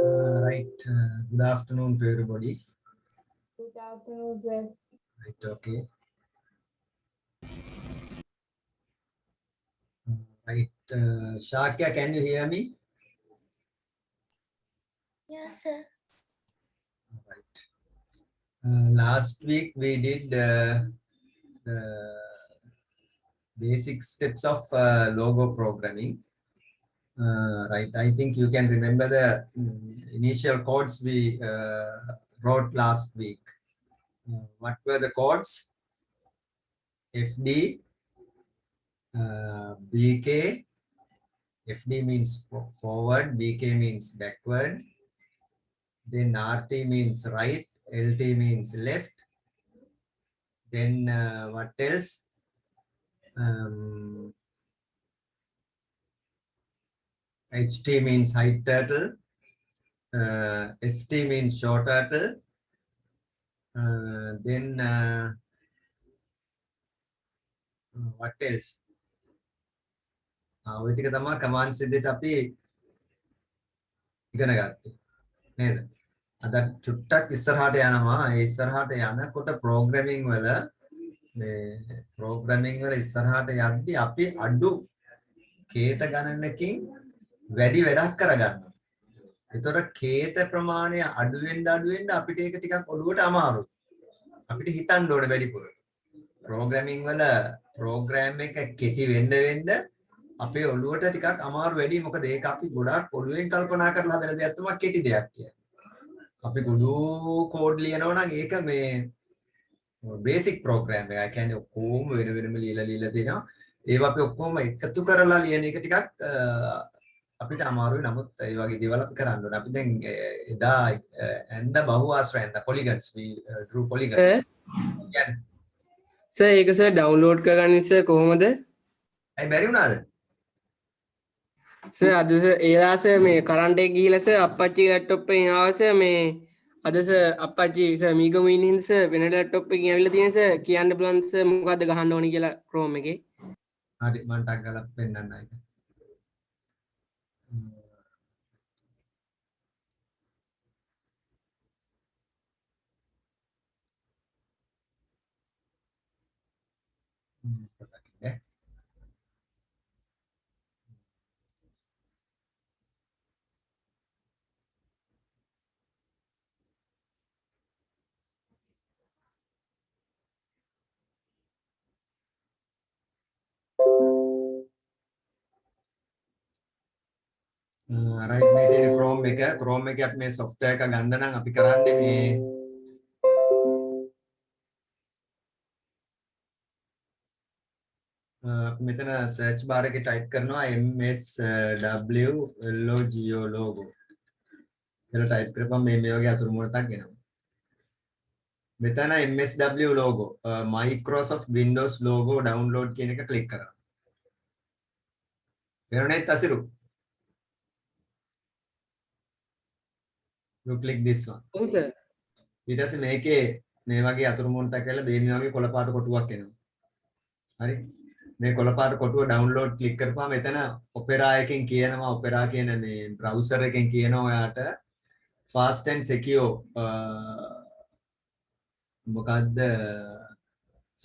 Right. Good afternoon to everybody. Good afternoon, sir. Right. Okay. Right. Shakya, can you hear me? Yes, sir. Right. Last week we did the basic steps of logo programming. Right. I think you can remember the initial codes we wrote last week. What were the codes? FD, BK. FD means forward, BK means backward. Then RT means right, LT means left. Then what else? HT means height turtle. ST means short turtle. Then what else? ඔය ටික තමයි commands විදිහට අපි ඉගෙන ගත්තේ නේද? අද චුට්ටක් ඉස්සරහට යනවා. ඒ ඉස්සරහට යනකොට ප්‍රෝග්‍රෑමින් වල මේ ප්‍රෝග්‍රෑමින් වල ඉස්සරහට යද්දි අපි අඩු කේත ගණනකින් වැඩි වැඩක් කරගන්නවා. එතකොට කේත ප්‍රමාණය අඩු වෙන්න අපිට ඒක ටිකක් ඔළුවට අමාරුයි. අපිට හිතන්න ඕනේ වැඩිපුර. ප්‍රෝග්‍රෑමින් වල ප්‍රෝග්‍රෑම් එක කෙටි වෙන්න අපේ ඔළුවට ටිකක් අමාරු වැඩි. මොකද ඒක අපි ගොඩාක් ඔළුවෙන් කල්පනා කරලා හදන දෙයක් තමයි කෙටි දෙයක් කියන්නේ. අපි ගොඩු කෝඩ් ලියනවා නම් ඒක මේ බේසික් ප්‍රෝග්‍රෑම් එක. ඒ කියන්නේ ඔක්කොම වෙනම ලියලා දෙනවා. ඒවා අපි ඔක්කොම එකතු කරලා ලියන එක ටිකක් අපිට අමාරුයි. නමුත් ඒ වගේ දේවල් අපි කරන්න ඕනේ. අපි දැන් එදා and බහු ආශ්‍රය and polygons we drew polygons. කියන්නේ සර් ඒක සර් ඩවුන්ලෝඩ් කරගන්න සර් කොහොමද? ඇයි බැරි වුණාද? සර් අද සර් ඒලා සර් මේ කරන්ට් එක ගිහිලා සර් අප්පච්චි ලැප්ටොප් එකෙන් ආවා සර් මේ අද සර් අප්පච්චි සර් මීගමු ඉන්න හින්දා සර් වෙන ලැප්ටොප් එකකින් ඇවිල්ලා තියෙන සර් කියන්න බලන්න සර් මොකද්ද ගහන්න ඕනි කියලා Chrome එකේ. හරි මම ටක් ගාලා පෙන්නන්න ඒක. right මේ තියෙන Chrome එකේ අපි මේ software එක ගන්න නම් අපි කරන්නේ මේ මෙතන search bar එකේ type කරනවා MSW logo කියලා type කරපුවම මේ වගේ අතුරු මුරතක් එනවා. මෙතන MSW logo Microsoft Windows logo download කියන එක click කරනවා. වෙනනේ තසිරු. You click this one. ඔව් සර්. ඊට පස්සේ මේකේ මේ වගේ අතුරු මුරතක් කරලා මේ වගේ කොළ පාට කොටුවක් එනවා. හරි. මේ කොළ පාට කොටුව download click කරපුවාම එතන Opera එකෙන් කියනවා Opera කියන මේ browser එකෙන් කියනවා ඔයාට fast and secure මොකද්ද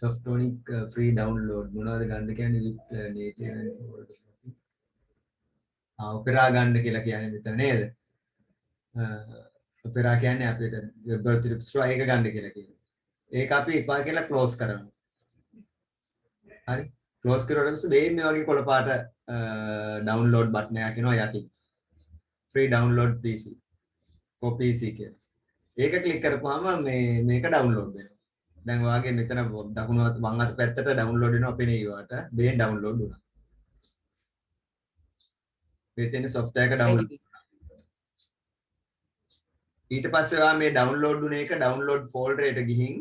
Softonic free download මොනවද ගන්න කියන්නේ native Opera ගන්න කියලා කියන්නේ මෙතන නේද? Opera කියන්නේ අපිට web browser එක ගන්න කියලා කියනවා. ඒක අපි එපා කියලා close කරනවා. හරි. close කරලා ඉතින් මේ වගේ කොළ පාට download button එකක් එනවා යටින්. free download PC for PC කියලා. ඒක click කරපුවාම මේක download වෙනවා. දැන් ඔයාගේ මෙතන දකුණු වම් අත පැත්තට download වෙනවා අපේ ඊවට. මේ download වුණා. මේ තියෙන software එක download. ඊට පස්සේ ඔයා මේ download වුණ එක download folder එකට ගිහින්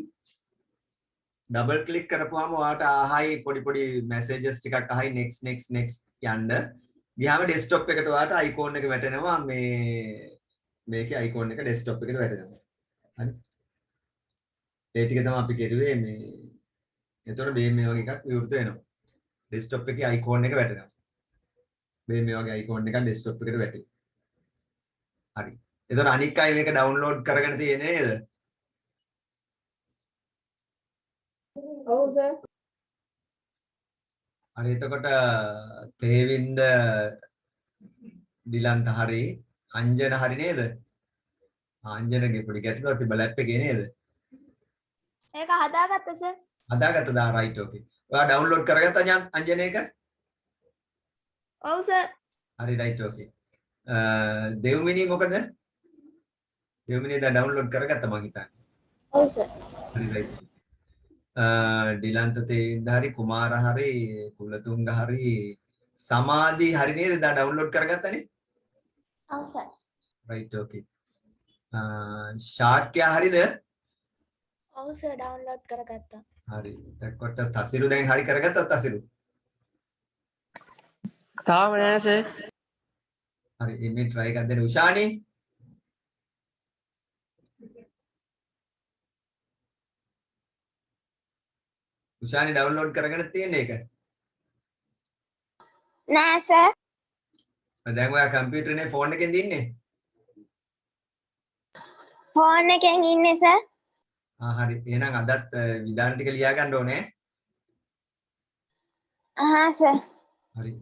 double click කරපුවාම ඔයාට ආහයි පොඩි messages ටිකක් ආහයි next යන්න. ගියාම desktop එකට ඔයාට icon එක වැටෙනවා මේකේ icon එක desktop එකට වැටෙනවා. හරි. ඒ ටික තමයි අපි කෙරුවේ මේ. එතකොට මේ වගේ එකක් විවෘත වෙනවා. desktop එකේ icon එක වැටෙනවා. මේ වගේ icon එකක් desktop එකට වැටෙනවා. හරි. එතකොට අනික් අය මේක ඩවුන්ලෝඩ් කරගෙන තියෙන්නේ නේද? Oh, sir. හරි එතකොට තේවින්ද ඩිලන්ත හරි අංජන හරි නේද? අංජනගේ පොඩි ගැටලුවක් තිබ්බ ලැප් එකේ නේද? ඒක හදාගත්ත sir. හදාගත්තදා රයිට් ඕකේ. ඔයා ඩවුන්ලෝඩ් කරගත්තා අංජන එක? ඔව් sir. හරි රයිට් ඕකේ. දෙව්මිනි මොකද? දෙව්මිනි දැන් ඩවුන්ලෝඩ් කරගත්තා මං හිතන්නේ. ඔව් sir. හරි රයිට්. ඩිලන්ත තේවින්ද හරි කුමාර හරි කුලතුංග හරි සමාධි හරි නේද? දැන් ඩවුන්ලෝඩ් කරගත්තනේ? ඔව් sir. රයිට් ඕකේ. ශාක්‍ය හරිද? ඔව් sir download කරගත්තා. හරි. එතකොට තසිරු දැන් හරි කරගත්තත් තසිරු. තාම නෑ සර්. හරි මේ try එකක් දෙන්න උෂානි. උෂානි ඩවුන්ලෝඩ් කරගෙන තියෙන එක. නෑ sir. දැන් ඔයා කම්පියුටරේ ෆෝන් එකෙන් දින්නේ. ෆෝන් එකෙන් ඉන්නේ sir. හරි. එහෙනම් අදත් විධාන ටික ලියා ගන්න ඕනේ. sir. හරි.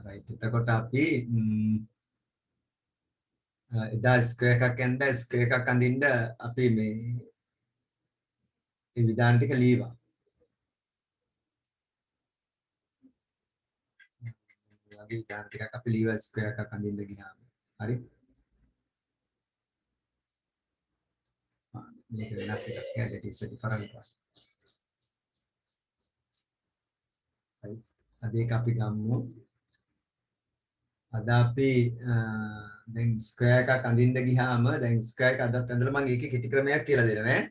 රයිට්. එතකොට අපි එදා ස්ක්වයර් එකක් ඇඳ ස්ක්වයර් එකක් අඳින්න අපි මේ විධාන ටික ලියවා. අපි විධාන ටිකක් අපි ලියවා ස්ක්වයර් එකක් අඳින්න ගියාම. හරි. මේක වෙනස් එකක්. that is a different one. හරි. අද ඒක අපි ගමු. අද අපි දැන් ස්ක්වයර් එකක් අඳින්න ගියාම දැන් ස්ක්වයර් එක අදත් ඇඳලා මම ඒකේ කිටි ක්‍රමයක් කියලා දෙනවා නේ.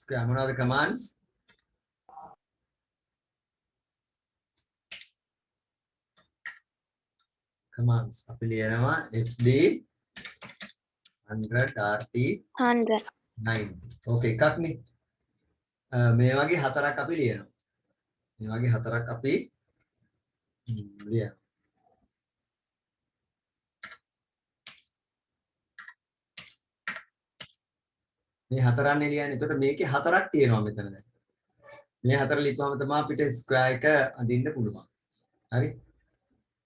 ස්ක්වයර් මොනවද commands? commands අපි ලියනවා fd 100 rt 100. 90. ඕකේ එකක් නේ. මේ වගේ හතරක් අපි ලියනවා. මේ වගේ හතරක් අපි ලියනවා. මේ හතරන්නේ ලියන්නේ. එතකොට මේකේ හතරක් තියෙනවා මෙතන දැන්. මේ හතර ලිපුවම තමයි අපිට ස්ක්වයර් එක අඳින්න පුළුවන්. හරි.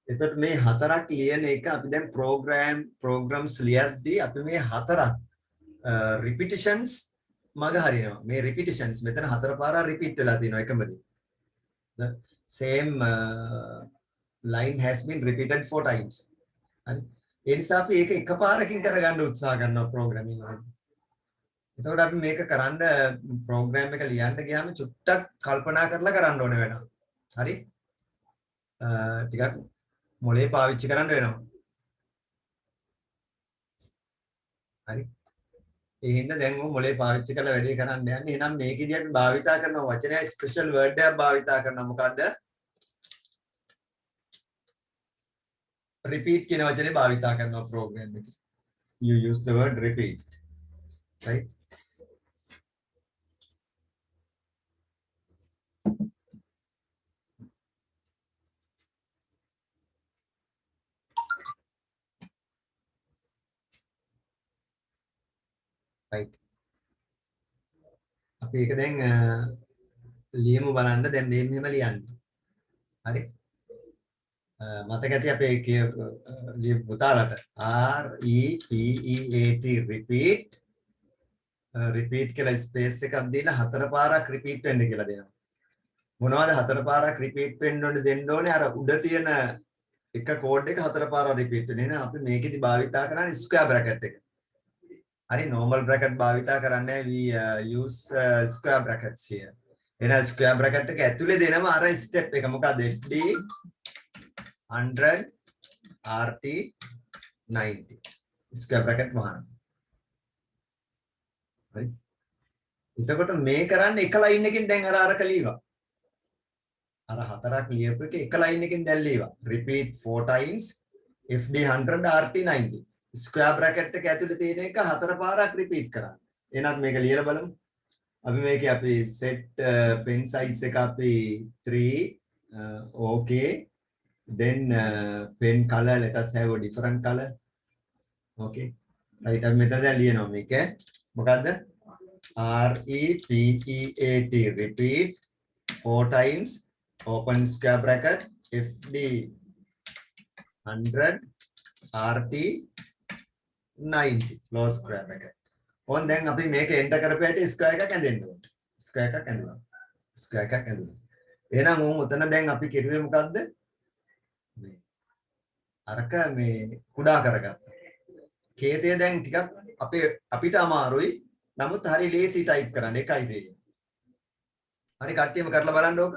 එතකොට මේ හතරක් ලියන එක අපි දැන් programs ලියද්දී අපි මේ හතරක් repetitions මග හරිනවා. මේ repetitions මෙතන හතර පාරක් repeat වෙලා තියෙනවා එකමදී. The same line has been repeated 4 times. හරි. ඒ නිසා අපි ඒක එකපාරකින් කරගන්න උත්සාහ කරනවා programming වලදී. එතකොට අපි මේක කරන්න program එක ලියන්න ගියාම චුට්ටක් කල්පනා කරලා කරන්න ඕනේ වෙනවා. හරි? ටිකක් මොලේ පාවිච්චි කරන්න වෙනවා. හරි? ඒ හින්දා දැන් මොලේ පාවිච්චි කරලා වැඩේ කරන්න යන්නේ. එහෙනම් මේකෙදී අපි භාවිතා කරන වචනය ස්පෙෂල් වර්ඩ් එකක් භාවිතා කරනවා. මොකද්ද? repeat කියන වචනේ භාවිතා කරනවා program එකේ. You use the word repeat. Right? right අපි ඒක දැන් ලියමු බලන්න දැන් මෙහෙම ලියන්න හරි මතක ඇති අපේ ලියපු පුතාලට R E P E A T repeat repeat කියලා ස්පේස් එකක් දීලා හතර පාරක් repeat වෙන්න කියලා දෙනවා මොනවද හතර පාරක් repeat වෙන්න ඕනේ දෙන්න ඕනේ අර උඩ තියෙන එක කෝඩ් එක හතර පාරක් repeat වෙන. එහෙනම් අපි මේකෙදි භාවිතා කරන්නේ square bracket එක. හරි normal bracket භාවිතා කරන්නේ we use square brackets here. එහෙනම් square bracket එක ඇතුලේ දෙනම අර step එක මොකද FD 100 RT 90 square bracket වහන්න. හරි. එතකොට මේ කරන්නේ එක line එකකින් දැන් අරක ලියවා. අර හතරක් ලියපු එක එක line එකකින් දැන් ලියවා. repeat 4 times FD 100 RT 90 square bracket එක ඇතුලේ තියෙන එක හතර පාරක් රිපීට් කරන්න. එහෙනම් මේක ලියලා බලමු. අපි මේකේ අපි set pen size එක අපි 3 okay then pen color let us have a different color okay right අපි මෙතන දැන් ලියනවා මේක මොකද්ද repeat repeat 4 times open square bracket fd 100 rt 90 close square bracket ඕන් දැන් අපි මේක එන්ටර් කරපුවාට ස්ක්වයර් එකක් ඇඳෙන්න ඕනේ. ස්ක්වයර් එකක් ඇඳුණා. ස්ක්වයර් එකක් ඇඳුණා. එහෙනම් උන් උතන දැන් අපි කිරුවේ මොකද්ද? මේ අරක මේ කුඩා කරගත්තා. ඛේතය දැන් ටිකක් අපිට අමාරුයි. නමුත් හරි ලේසි ටයිප් කරන්න එකයි දෙන්නේ. හරි කට්ටියම කරලා බලන්න ඕක.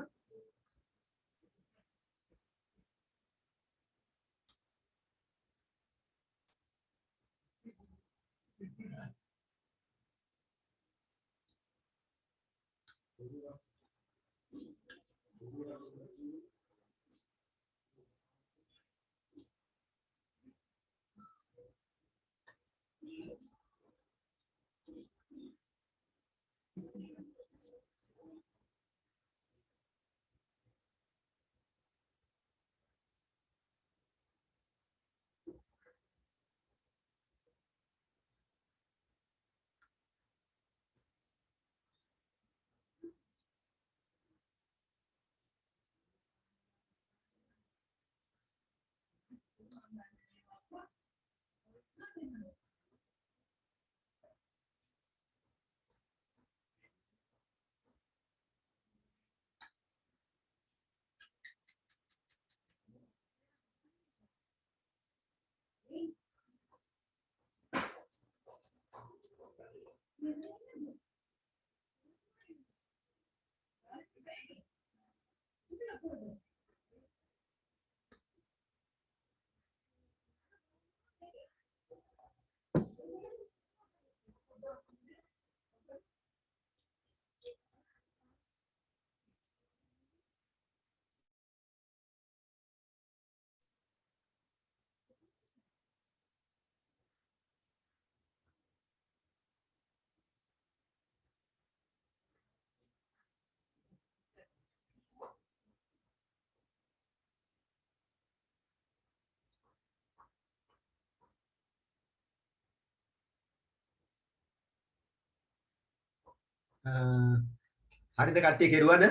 හරිද කට්ටිය කෙරුවද?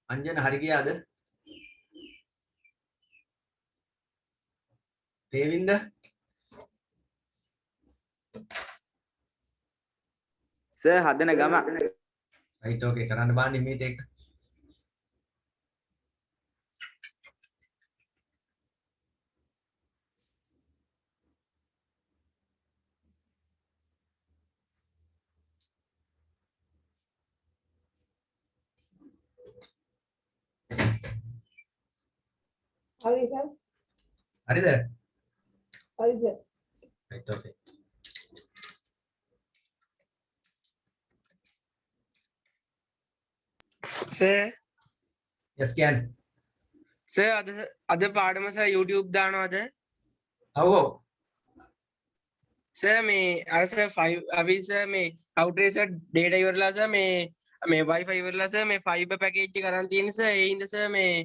අංජන හරි ගියාද? තේවින්ද? සර් හදන ගම රයිට් ඕකේ කරන්න බාන්නේ මීට එක. හරි සර්. හරිද? හරි sir. Right okay. Sir yes can. Sir අද පාඩම සර් YouTube දානවද? ඔව් ඔව්. සර් මේ අර සර් 5 අපි සර් මේ router සර් data ඉවරලා සර් මේ wifi ඉවරලා සර් මේ fiber package එක අරන් තියෙන සර් ඒ හින්දා සර් මේ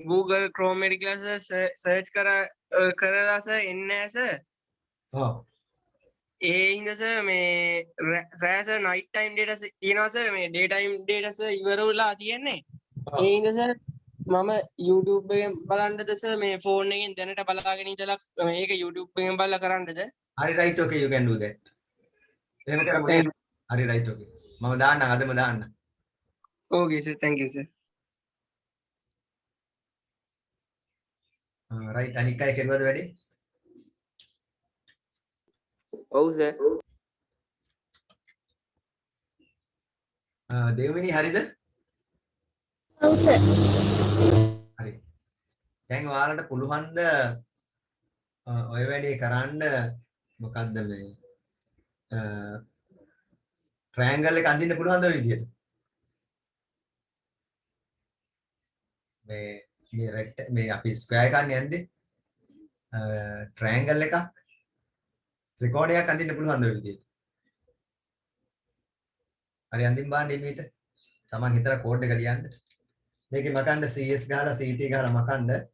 Google Chrome එක කියලා සර් search කරලා සර් එන්නේ නැහැ සර්. ඔව්. ඒ හින්දා සර් මේ රෑ සර් night time data තියෙනවා සර් මේ daytime data සර් ඉවර වෙලා තියෙන්නේ. ඒ හින්දා සර් මම YouTube එකෙන් බලන්නද සර් මේ ෆෝන් එකෙන් දැනට බලාගෙන ඉඳලා මේක YouTube එකෙන් බලලා කරන්නද? හරි right okay you can do that. එහෙම කරමු නේද? හරි right okay. මම දාන්න අදම දාන්න. Okay sir, thank you sir. right අනික් අය කෙරුවද වැඩි? ඔව් සර් දෙවමිනි හරිද? ඔව් සර්. හරි. දැන් ඔයාලට පුළුවන්ද ඔය වැඩේ කරන්න මොකද්ද මේ ට්‍රයැන්ගල් එක අඳින්න පුළුවන්ද ඔය විදියට? මේ මේ රෙක්ට් මේ අපි ස්ක්වයර් එකක් යන්නේ ට්‍රයැන්ගල් එකක් ත්‍රිකෝණයක් අඳින්න පුළුවන් ඔය විදිහට. හරි අඳින්න බාන්න මේට. Taman හිතලා කෝඩ් එක ලියන්න. මේකේ මකන්න CS ගහලා CT ගහලා මකන්න.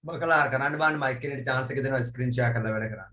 බකලා කරන්න බාන්න මයික් කෙනෙක්ට chance එක දෙනවා ස්ක්‍රීන් ෂෙයා කරලා වැඩ කරන්න.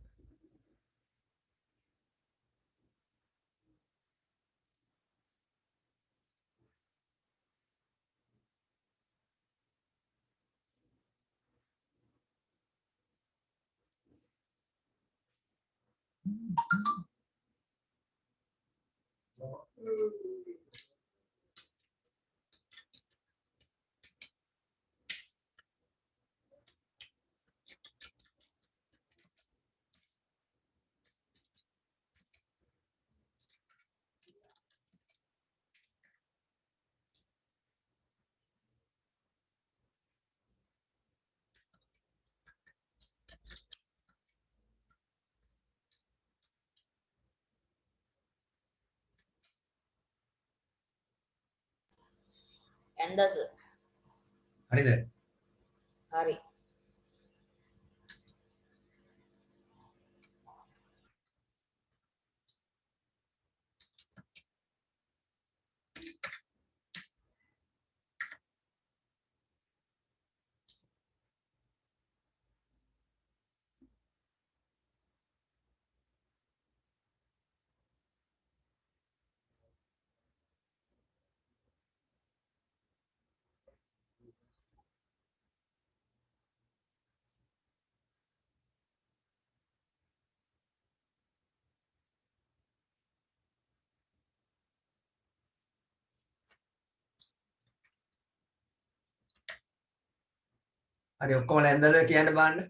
ඇන්දස හරිද? හරි හරි ඔක්කොම නැන්දද කියන්න බාන්න.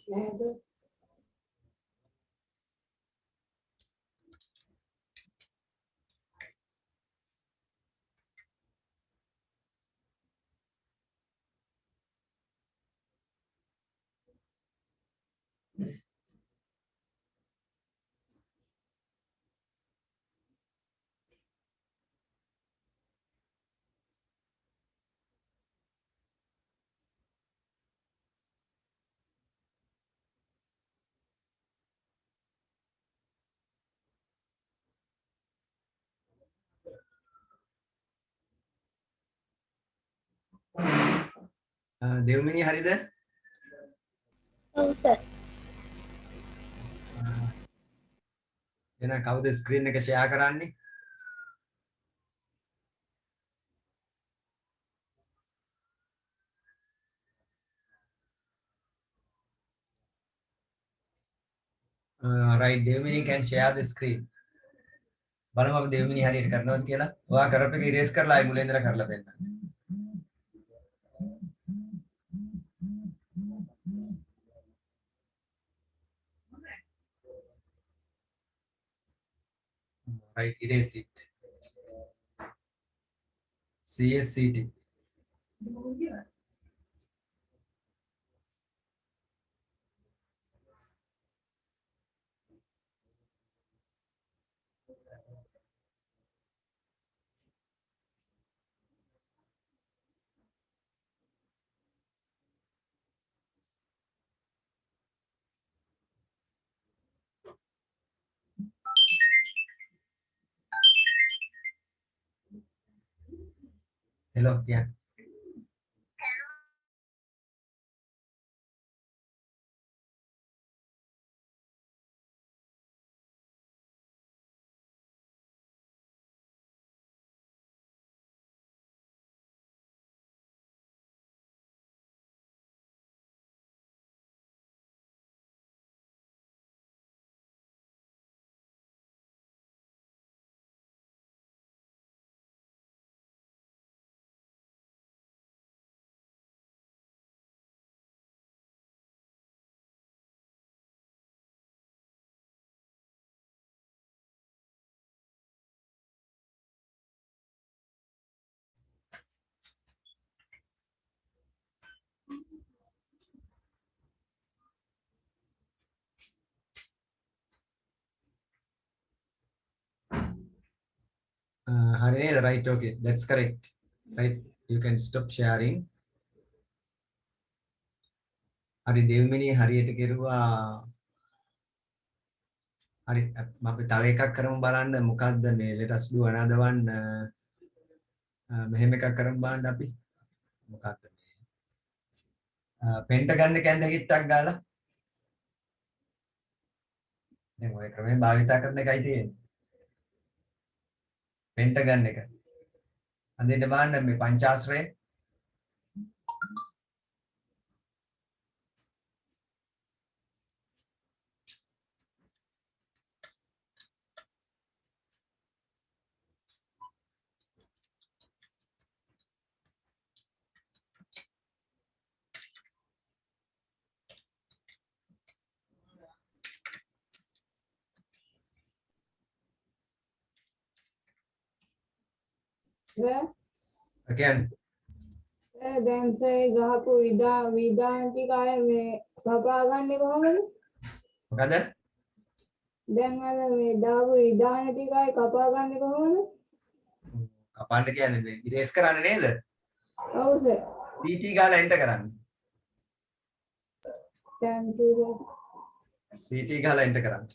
නැහැ සර්. දෙව්මිනි හරිද? ඔව් සර්. එහෙනම් කවුද ස්ක්‍රීන් එක ෂෙයා කරන්නේ? Right, Dewmini can share the screen. බලමු අපි දෙව්මිනි හරියට කරනවද කියලා. ඔයා කරපු එක ඉරේස් කරලා ආයි මුලින් ඉඳලා කරලා පෙන්නන්න. Right, erase it. CSCT. Hello, yeah. hari neda, right, okay, that's correct, right, you can stop sharing. hari devmini hariyata keruwa hari අපි තව එකක් කරමු බලන්න මොකද්ද මේ let us do another one මෙහෙම එකක් කරමු බලන්න අපි මොකද්ද මේ pentagon එක ඇඳ හිට්ටක් ගාලා දැන් ඔය ක්‍රමයෙන් භාවිතා කරන එකයි තියෙන්නේ pentagon එක අඳින්න බලන්න මේ පංචාශ්‍රය again දැන් සර් ගහපු විධාන ටික අය මේ කපාගන්නේ කොහොමද? මොකද දැන් අර මේ දාපු විධාන ටික අය කපාගන්නේ කොහොමද? කපන්න කියන්නේ මේ ඉරේස් කරන්න නේද ඔව් සර්. pt ගාලා enter කරන්න thank you sir. ct ගාලා enter කරන්න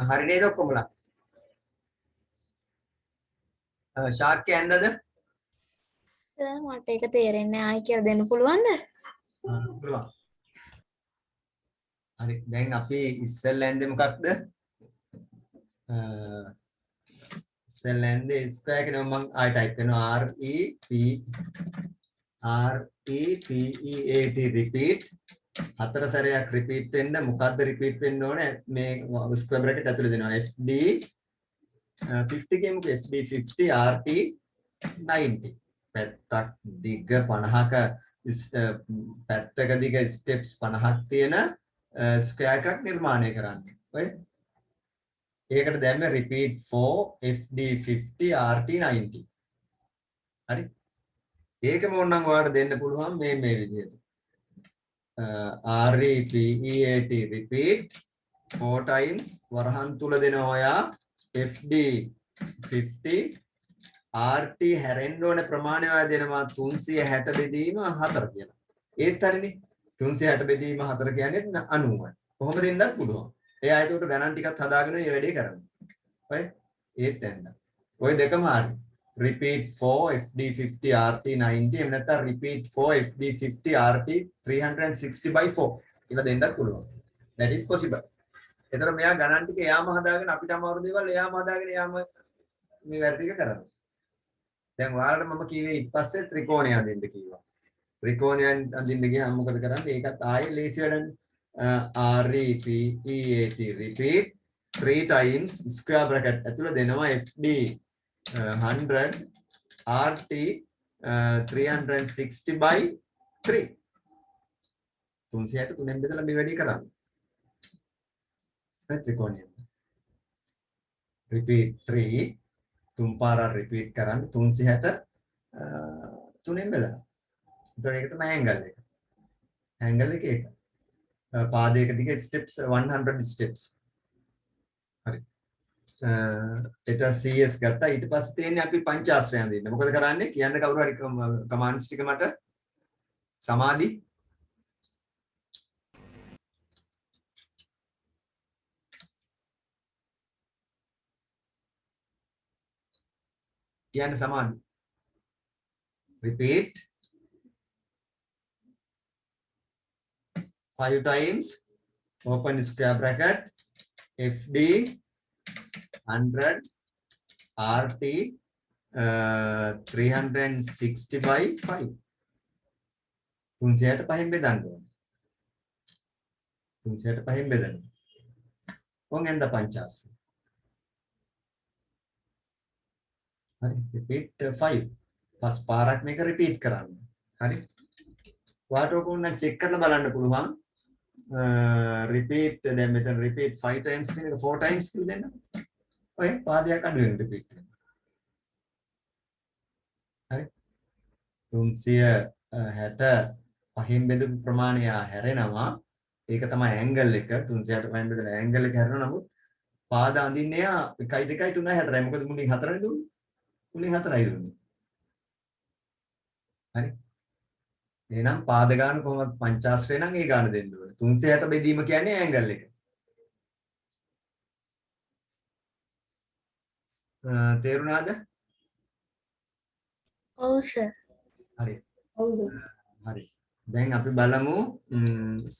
hari neda ඔක්කොමලා ශාක්‍ය ඇඳද සර් මට ඒක තේරෙන්නේ නැහැ. ආයි කියලා දෙන්න පුළුවන්ද? පුළුවන් හරි දැන් අපි ඉස්සෙල්ලා ඇඳේ මොකක්ද ඉස්සෙල්ලා ඇඳේ ස්ක්වයර් එක මම ආයි ටයිප් කරනවා REPEAT repeat හතර සැරයක් රිපීට් වෙන්න මොකද්ද රිපීට් වෙන්න ඕනේ මේ ස්ක්වයර් බ්‍රැකට් ඇතුලේ දෙනවා FD 50 කියමුකෝ FD 50 RT 90 පැත්තක් දිග 50ක පැත්තක දිග ස්ටෙප්ස් 50ක් තියෙන ස්ක්වයර් එකක් නිර්මාණය කරන්න. ඔය ඒකට දැම්ම repeat for FD 50 RT 90. හරි. ඒකම ඕනනම් ඔයාලට දෙන්න පුළුවන් මේ විදිහට. REPEAT repeat 4 times වරහන් තුල දෙනවා ඔයා FD 50 RT හැරෙන්න ඕන ප්‍රමාණය ඔයා දෙනවා 360 බෙදීම 4 කියලා. ඒත් හරිනේ 360 බෙදීම 4 කියන්නේ 90යි. කොහොම දෙන්නත් පුළුවන්. එයා ඒකට ගණන් ටිකක් හදාගෙන මේ වැඩේ කරනවා. ඔය ඒත් දැන්න. ඔය දෙකම හරි. repeat 4 FD 50 RT 90 එහෙම නැත්නම් repeat 4 FD 50 RT 360 by 4 කියලා දෙන්නත් පුළුවන්. that is possible. එතකොට මෙයා ගණන් ටික එයාම හදාගෙන අපිට අමාරු දේවල් එයාම හදාගෙන එයාම මේ වැඩ ටික කරනවා. දැන් ඔයාලට මම කිව්වේ ඊපස්සේ ත්‍රිකෝණය අඳින්න කිව්වා. ත්‍රිකෝණය අඳින්න ගියාම මොකද කරන්නේ? ඒකත් ආයෙ ලේසි වැඩන්නේ. REPEAT repeat 3 times square bracket ඇතුළේ දෙනවා FD 100 RT 360 by 3 363 බෙදලා මේ වැඩේ කරන්නේ. ත්‍රිකෝණය repeat 3 තුන් පාරක් repeat කරන්න 360 තුනෙන් බෙදලා. එතකොට ඒක තමයි angle එක. angle එක ඒක. පාදයක දිගේ steps 100 steps. හරි. ඊට CS ගත්තා. ඊට පස්සේ තියෙන්නේ අපි පංචාශ්‍රය අඳින්න. මොකද කරන්නේ? කියන්න කවුරු හරි කමාන්ඩ්ස් ටික මට සමාධි කියන්න සමාධි. repeat 5 times open square bracket FD 100 RT 360 by 5 365 බෙදන්න ඕනේ. 365 බෙදන්න. කොන් එන්ද 50. හරි repeat 5 පස් පාරක් මේක repeat කරන්න. හරි. ඔයාට ඕක උන්න check කරලා බලන්න පුළුවන්. repeat දැන් මෙතන repeat 5 times කියන එක 4 times කියලා දෙන්න. ඔය පාදයක් අඩු වෙන repeat වෙන. හරි. 365 බෙදපු ප්‍රමාණය හැරෙනවා. ඒක තමයි angle එක. 365 බෙදලා angle එක හැරෙනවා. නමුත් පාද අඳින්නේ 1 2 3 4යි. මොකද මුලින් 4නේ දුන්නේ. මුලින් 4යි දුන්නේ. හරි. එහෙනම් පාද ගාන කොහොමද පංචාශ්‍රය නම් ඒ ගාන දෙන්න ඕනේ. 360 බෙදීම කියන්නේ angle එක. තේරුණාද? ඔව් සර්. හරි. ඔව් සර්. හරි. දැන් අපි බලමු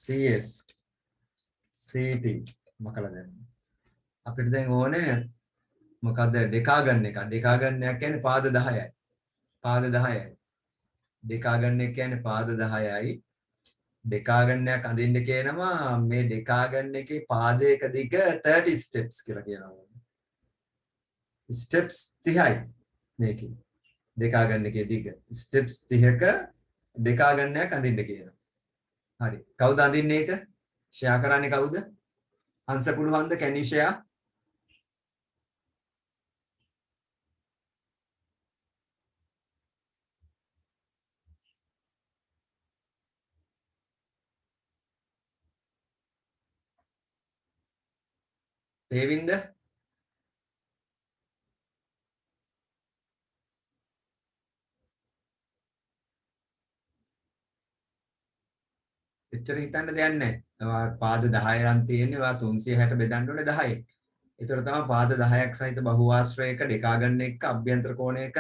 CS CT මොකක්ද දැන්? අපිට දැන් ඕනේ මොකද්ද ඩෙකා ගන්න එක. ඩෙකා ගන්නයක් කියන්නේ පාද 10යි. පාද 10යි. ඩෙකා ගන්න එක කියන්නේ පාද 10යි. ඩෙකා ගන්නයක් අඳින්න කියනවා මේ ඩෙකා ගන්න එකේ පාදයක දිග 30 steps කියලා කියනවා. steps 30යි මේකේ. ඩෙකා ගන්න එකේ දිග steps 30ක ඩෙකා ගන්නයක් අඳින්න කියනවා. හරි. කවුද අඳින්නේ ඒක? ෂෙයා කරන්නේ කවුද? අංශ පුළුවන්ද? can you share? දේවින්ද එච්චර හිතන්න දෙයක් නැහැ. පාද 10 නම් තියෙන්නේ. ඔයා 360 බෙදන්න ඕනේ 10. ඒතර තමයි පාද 10ක් සහිත බහුආශ්‍රයක ඩෙකා ගන්න එක අභ්‍යන්තර කෝණයක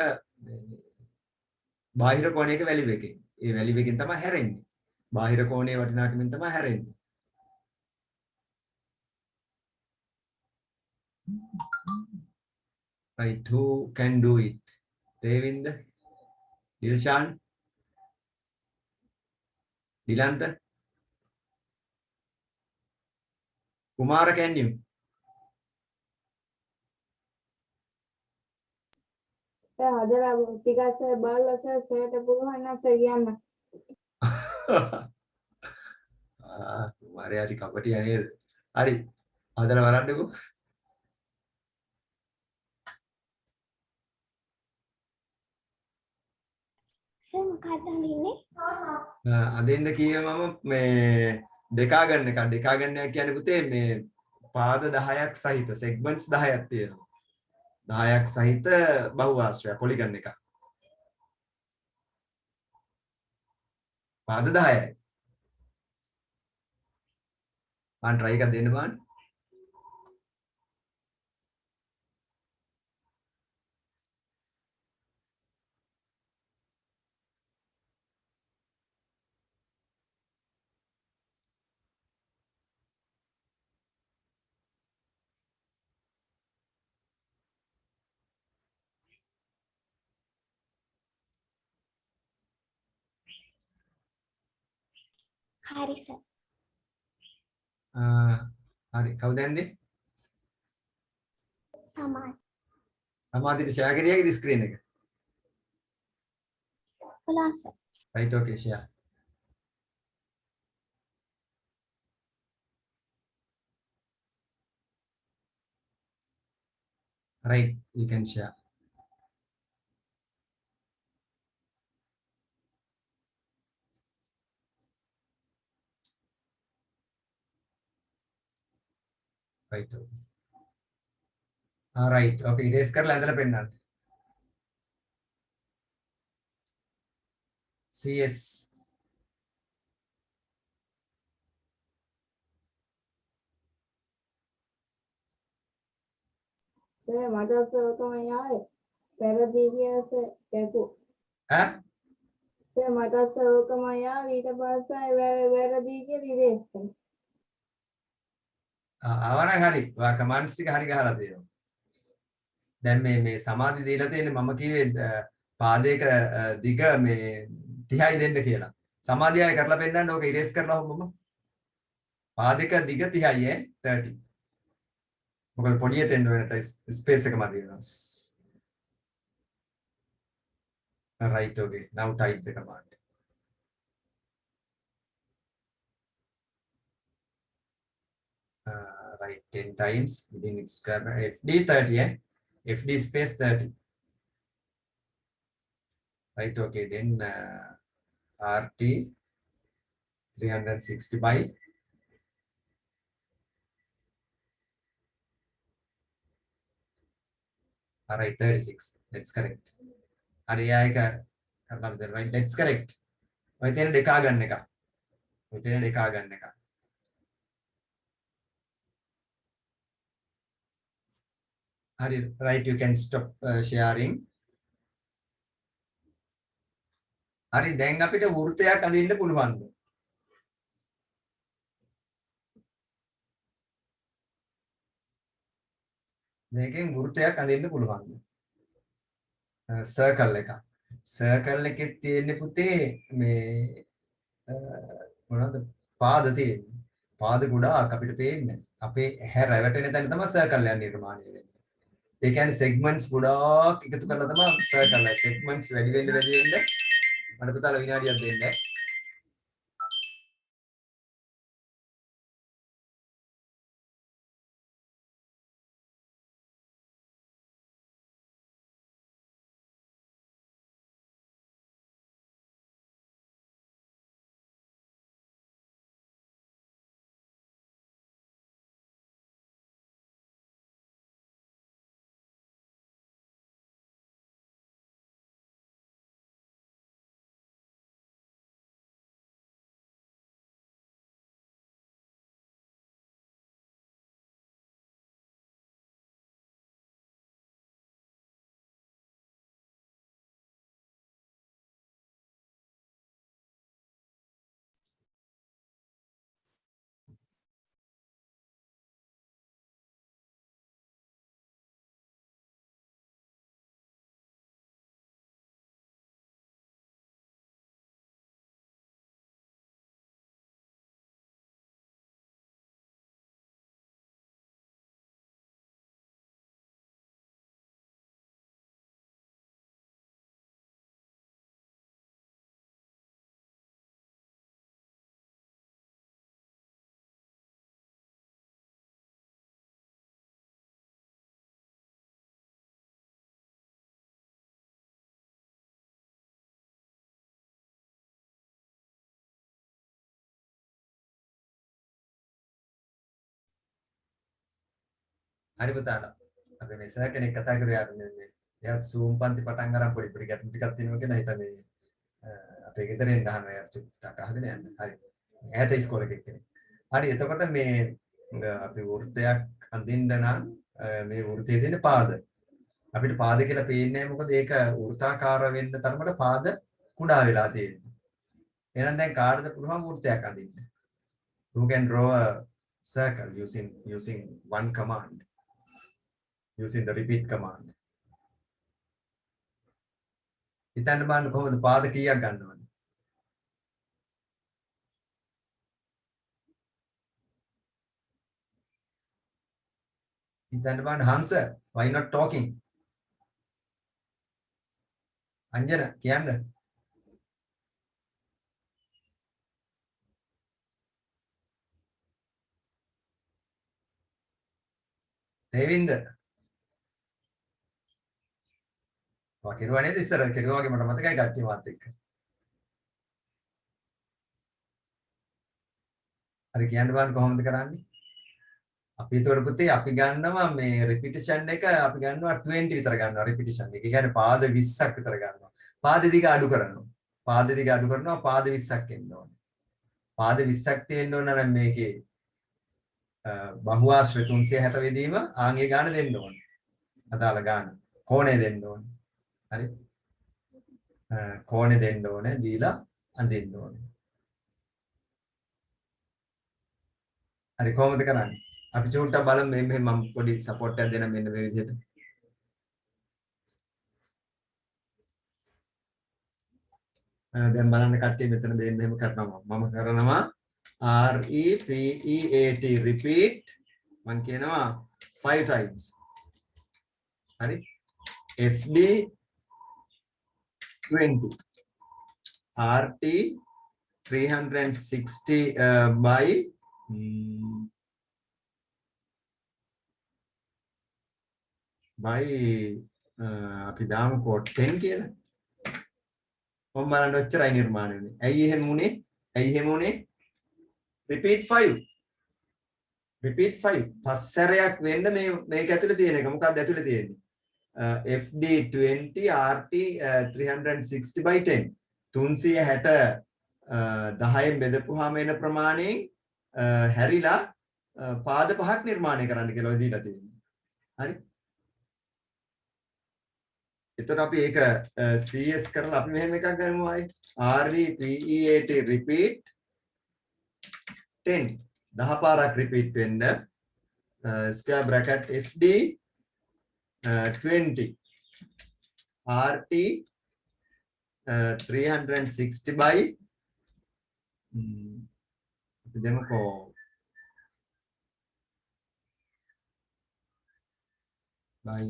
බාහිර කෝණයක වැලිව් එකකින්. ඒ වැලිව් එකකින් තමයි හැරෙන්නේ. බාහිර කෝණයේ වටිනාකමින් තමයි හැරෙන්නේ. Right, who can do it? Devind, Dilshan, Dilanta, Kumara, can you? හදලා ටිකක් සර් බලලා සර් සර්ට පුළුවන් නම් සර් කියන්න. Kumara හරි කපටියා නේද? හරි. හදලා බලන්නකෝ. සර් මොකක්ද අඳින්නේ? අදින්න කියේ මම මේ ඩෙකා ගන්න එක. ඩෙකා ගන්න කියන්නේ පුතේ මේ පාද 10ක් සහිත segments 10ක් තියෙනවා. 10ක් සහිත බහුආශ්‍රය පොලිගන් එකක්. පාද 10යි. මම try එකක් දෙන්න බලන්න. හරි සර්. හරි කවුද යන්නේ? සමාන. සමාධිට share කරියයිද screen එක? ඔලා sir. right okay share. Right, you can share. Right. Okay. Right. Okay. Erase කරලා ඇඳලා පෙන්නන්න. CS. සර් මට ඔකම යාවේ පෙරදී කියස කැපු ඈ? සර් මට ඔකම යාවේ ඊට පස්සේ වැරදී කියලා ඉරේස් කරා. ආවනම් හරි. ඔයා කමාන්ඩ්ස් ටික හරි ගහලා තියෙනවා. දැන් මේ සමාධි දීලා තියෙන්නේ මම කිව්වේ පාදයක දිග මේ 30යි දෙන්න කියලා. සමාධිය ආයෙ කරලා පෙන්නන්න ඕක ඉරේස් කරලා හොම්මම. පාදයක දිග 30යි ඈ 30. මොකද පොඩියට එන්න වෙන ස්පේස් එක මදි වෙනවා. Right, okay. Now type the command. Right, 10 times within square FD 30, eh? FD space 30. Right, okay. Then RT 360 by all right, 36. That's correct. Ariyayaka karnada right. That's correct. ඔය තියෙන දෙකා ගන්න එක. ඔය තියෙන දෙකා ගන්න එක. හරි right, you can stop sharing. හරි දැන් අපිට වෘත්තයක් අඳින්න පුළුවන්ද? මේකෙන් වෘත්තයක් අඳින්න පුළුවන්ද? සර්කල් එක. සර්කල් එකේ තියෙන්නේ පුතේ මේ මොනවද පාද තියෙන්නේ. පාද ගොඩාක් අපිට පේන්නේ. අපේ ඇහැ රැවටෙන තැන තමයි සර්කල් එක නිර්මාණය වෙන්නේ. ඒ කියන්නේ segments ගොඩාක් එකතු කරලා තමයි සර්කල් එක. segments වැඩි වෙන්න මට පුතාලා විනාඩියක් දෙන්න. හරි පුතාලා. අපි මේ සර් කෙනෙක් කතා කරුවා යාට මේ එයාත් Zoom පන්ති පටන් අරන් පොඩි පොඩි ගැටලු ටිකක් තියෙනවා කියන හිත මේ අපේ ගෙදරින් ගහනවා යාට චුට්ටක් අහගෙන යන්න. හරි. ඈත ඉස්කෝලේ කෙනෙක්. හරි එතකොට මේ අපි වෘත්තයක් අඳින්න නම් මේ වෘත්තයේ තියෙන පාද අපිට පාද කියලා පේන්නේ නැහැ මොකද ඒක වෘත්තාකාර වෙන්න තරමට පාද කුඩා වෙලා තියෙනවා. එහෙනම් දැන් කාටද පුළුවන් වෘත්තයක් අඳින්න? Who can draw a circle using one command? Using the repeat command. හිතන්න බලන්න කොහොමද පාද කීයක් ගන්නවද? හිතන්න බලන්න හංස why not talking? අංජන කියන්න. දේවින්ද ඔයා කෙරුවා නේද ඉස්සර කෙරුවා වගේ මට මතකයි කට්ටිය මාත් එක්ක. හරි කියන්න බලන්න කොහොමද කරන්නේ? අපි ඒතකොට පුතේ අපි ගන්නවා මේ repetition එක අපි ගන්නවා 20 විතර ගන්නවා repetition එක. ඒ කියන්නේ පාද 20ක් විතර ගන්නවා. පාද දිග අඩු කරනවා. පාද දිග අඩු කරනවා පාද 20ක් එන්න ඕනේ. පාද 20ක් තියෙන්න ඕන නම් මේකේ බහුආශ්‍රිත 360 වෙදීම ආන්ගේ ගාන දෙන්න ඕනේ. අදාළ ගාන. කෝණය දෙන්න ඕනේ. හරි. කෝණය දෙන්න ඕනේ දීලා අඳින්න ඕනේ. හරි කොහොමද කරන්නේ? අපි චූට්ටක් බලමු මේ මම පොඩි සපෝට් එකක් දෙන්න මෙන්න මේ විදිහට. දැන් බලන්න කට්ටිය මෙතන දෙන්න මෙහෙම කරනවා. මම කරනවා REPEAT repeat මම කියනවා 5 times. හරි. FD 20 RT 360 by අපි දාමුකෝ 10 කියලා. කොහොම බලන්න ඔච්චරයි නිර්මාණය වෙන්නේ. ඇයි එහෙම උනේ? ඇයි එහෙම උනේ? repeat 5. repeat 5. පස්සරයක් වෙන්න මේක ඇතුලේ තියෙන එක. මොකක්ද ඇතුලේ තියෙන්නේ? FD 20 RT 360 by 10. 360 10න් බෙදපුවාම එන ප්‍රමාණයෙන් හැරිලා පාද පහක් නිර්මාණය කරන්න කියලා දීලා තියෙනවා. හරි? එතකොට අපි ඒක CS කරලා අපි මෙහෙම එකක් ගමු ආයි REPEAT repeat 10 10 පාරක් repeat වෙන්න square bracket FD 20 RT 360 by අපි දෙමුකෝ by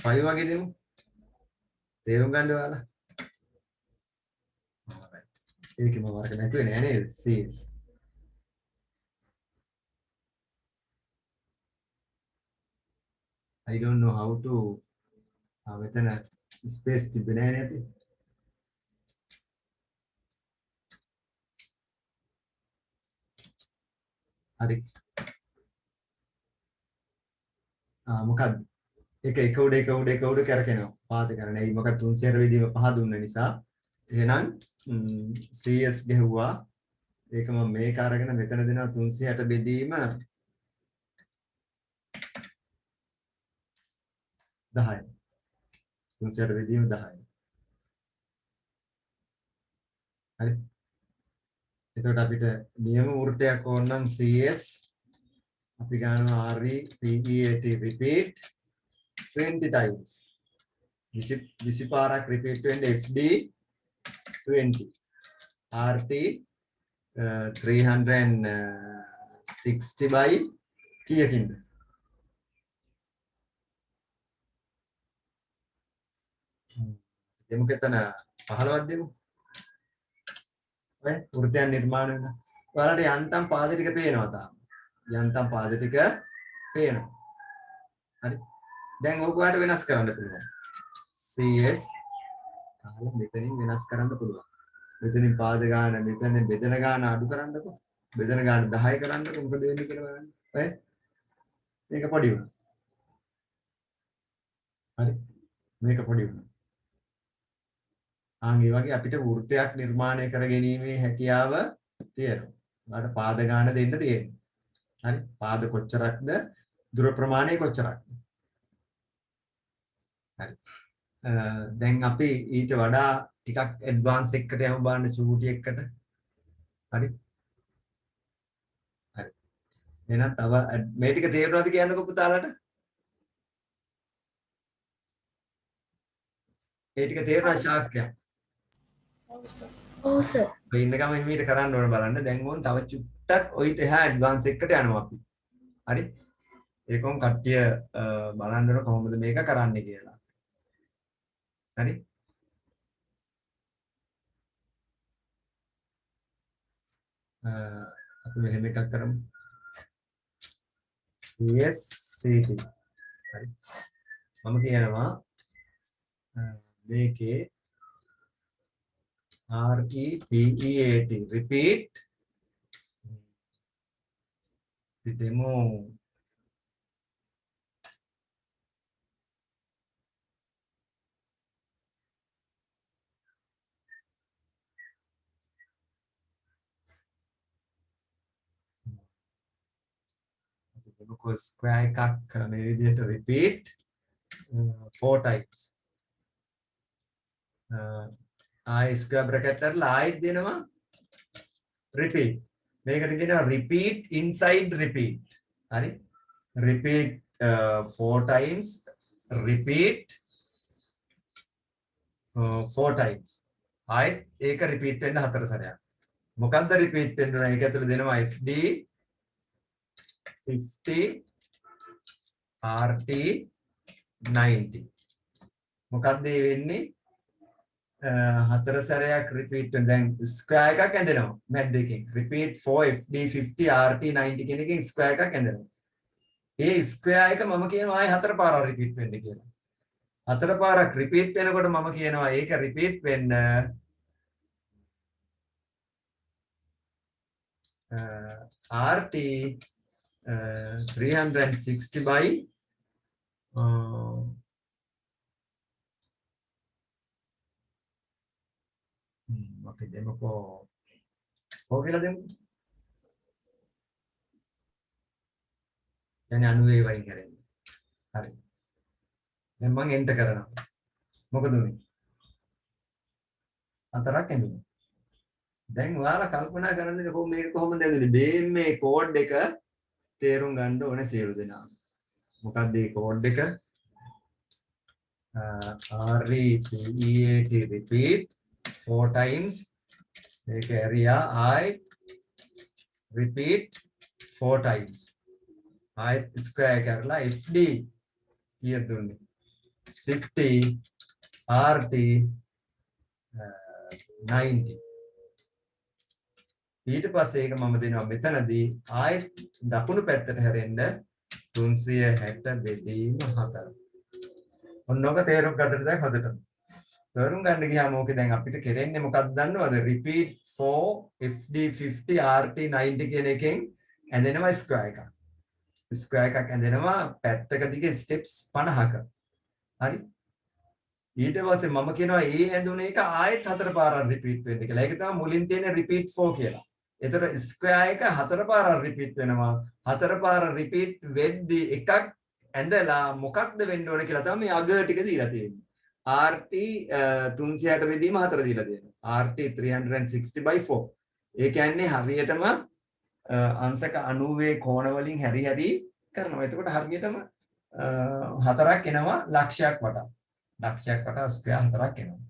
5 වගේ දෙමු. තේරුම් ගන්න ඔයාලා. alright. ඒකම වරක නැතුවේ නෑ නේද? CS. I don't know how to මෙතන space තිබෙන්නේ නෑ නේද? හරි. මොකක්ද? එක උඩ කරකිනවා. පාද කරන. ඒ මොකද 300 වෙදීම පහ දුන්න නිසා එහෙනම් CS ගැහුවා. ඒක මම මේක අරගෙන මෙතන දෙනවා 360 බෙදීම 10යි. 360 බෙදීම 10යි. හරි. එතකොට අපිට නියම වෘත්තයක් ඕන නම් CS අපි ගන්නවා REPEAT repeat 20 times. 20 පාරක් repeat වෙන්න FD 20 RT 360 by කීයකින්ද? දෙමු කෙතන 15ක් දෙමු. ඔය වෘත්තයන් නිර්මාණය වෙන. ඔයාලට යන්තම් පාද ටික පේනවා තාම. යන්තම් පාද ටික පේනවා. හරි. දැන් ඕක වෙනස් කරන්න පුළුවන්. CS කාලෙ මෙතනින් වෙනස් කරන්න පුළුවන්. මෙතනින් පාද ගාන මෙතන බෙදෙන ගාන අඩු කරන්නකො. බෙදෙන ගාන 10 කරන්නකො මොකද වෙන්නේ කියලා බලන්න. ඔය මේක පොඩි වුණා. හරි මේක පොඩි වුණා. ඒ වගේ අපිට වෘත්තයක් නිර්මාණය කර ගැනීමේ හැකියාව තියෙනවා. ඔයාලට පාද ගාන දෙන්න තියෙනවා. හරි පාද කොච්චරක්ද දුර ප්‍රමාණය කොච්චරක්ද? හරි. දැන් අපි ඊට වඩා ටිකක් ඇඩ්වාන්ස් එකකට යමු බලන්න චූටි එකකට. හරි. හරි. එහෙනම් තව මේ ටික තේරුණාද කියන්නකෝ පුතාලට? ඒ ටික තේරුණා ශාක්‍යය? ඔව් සර්. ඔය ඉන්න ගමන් මීට කරන්න ඕන බලන්න. දැන් ඕන් තව චුට්ටක් ඔයිට එහා ඇඩ්වාන්ස් එකකට යනවා අපි. හරි. ඒකෝන් කට්ටිය බලන්න ඕන කොහොමද මේක කරන්නේ කියලා. හරි. අපි මෙහෙම එකක් කරමු. CSCT. හරි. මම කියනවා මේකේ REPEAT repeat the demo square එකක් මේ විදිහට repeat 4 times I square bracket කරලා ආයෙත් දෙනවා repeat මේකට කියනවා repeat inside repeat හරි repeat 4 times repeat 4 times ආයෙත් ඒක repeat වෙන්න 4 සැරයක් මොකක්ද repeat වෙන්න ඕන ඒක ඇතුළේ දෙනවා FD 50 RT 90 මොකක්ද ඒ වෙන්නේ 4 සැරයක් repeat වෙන දැන් square එකක් ඇඳෙනවා මැද දෙකෙන් repeat 4 FD 50 RT 90 කියන එකෙන් square එකක් ඇඳෙනවා ඒ square එක මම කියනවා ආයේ 4 පාරක් repeat වෙන්න කියලා 4 පාරක් repeat වෙනකොට මම කියනවා ඒක repeat වෙන්න RT 360 by අපි දෙමුකෝ කොහොමද දෙමු يعني 90 වයින් කරන්නේ හරි දැන් මම එන්ටර් කරනවා මොකද උනේ අතරක් ඇඳුණා දැන් ඔයාලා කල්පනා කරන්නේ කොහොම මේක කොහොමද ඇඳුනේ මේ කෝඩ් එක තේරුම් ගන්න ඕනේ සියලු දෙනා මොකක්ද මේ කෝඩ් එක REPEAT repeat 4 times make area I repeat 4 times I square කරලා FD කීයද දුන්නේ 50 RT 90 ඊට පස්සේ ඒක මම දෙනවා මෙතනදී ආයෙත් දකුණු පැත්තට හැරෙන්න 360 බෙදීම 4 ඔන්නෝක තේරුම් ගන්නද දැන් හොදටම තේරුම් ගන්න ගියාම ඕකේ දැන් අපිට කෙරෙන්නේ මොකක්ද දන්නවද repeat 4 FD 50 RT 90 කියන එකෙන් ඇඳෙනවා square එකක් ඇඳෙනවා පැත්තක දිගේ steps 50ක හරි ඊට පස්සේ මම කියනවා ඒ ඇඳුන එක ආයෙත් 4 පාරක් repeat වෙන්න කියලා ඒක තමයි මුලින් තියෙන repeat 4 කියලා ඒතර square එක 4 පාරක් repeat වෙනවා 4 පාර repeat වෙද්දී එකක් ඇඳලා මොකක්ද වෙන්න ඕන කියලා තමයි මේ අග ටික දීලා තියෙන්නේ RT 360 බෙදීම 4 දීලා දෙනවා RT 360 by 4 ඒ කියන්නේ හරියටම අංශක 90 කෝණ වලින් හැරි හැරි කරනවා එතකොට හරියටම 4ක් එනවා ලක්ෂයක් වටා ස්ක්වයර් 4ක් එනවා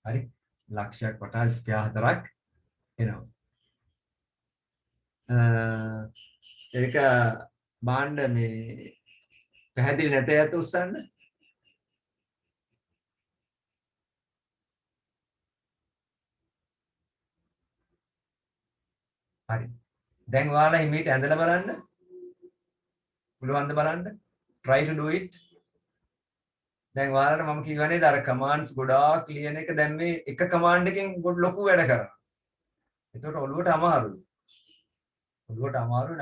හරි ලක්ෂයක් වටා ස්ක්වයර් 4ක් එනවා ඒක බාණ්ඩ මේ පැහැදිලි නැතේ අත උස්සන්න හරි දැන් ඔයාලා හිමීට ඇඳලා බලන්න පුළුවන්ද බලන්න try to do it දැන් ඔයාලට මම කියවනේ අර commands ගොඩාක් ලියන එක දැන් මේ එක command එකෙන් ලොකු වැඩ කරනවා එතකොට ඔළුවට අමාරුයි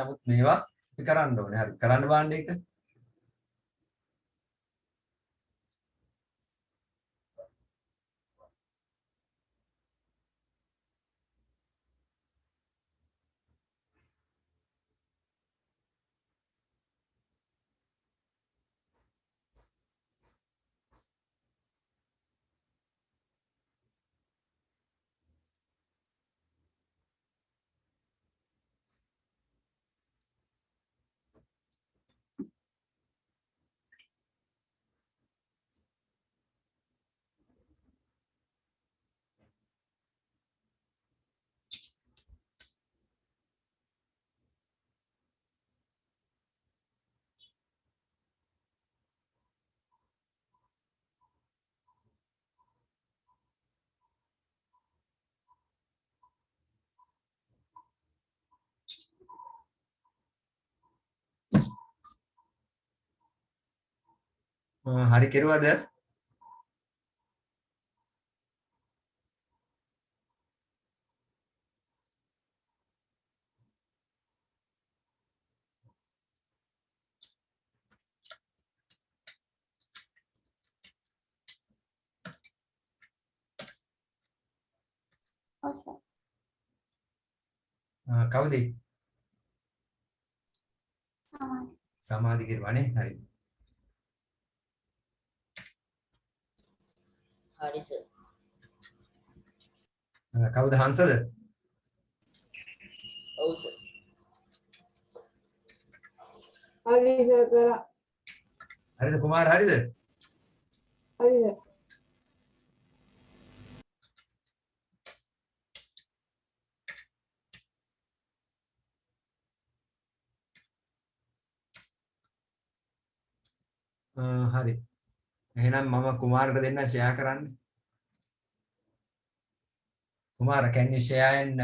නමුත් මේවා අපි කරන්න ඕනේ හරි කරන්න බලන්න එක හරි කෙරුවද? ඔව් සර්. කවුද? සමාධි. සමාධි කෙරුවානේ. හරි. Hari sir. කවුද? හංසද? Oh sir. හරි සර් කරා. හරිද කුමාර හරිද? හරි සර්. හරි. එහෙනම් මම කුමාරට දෙන්න ෂෙයා කරන්න. කුමාර can you share and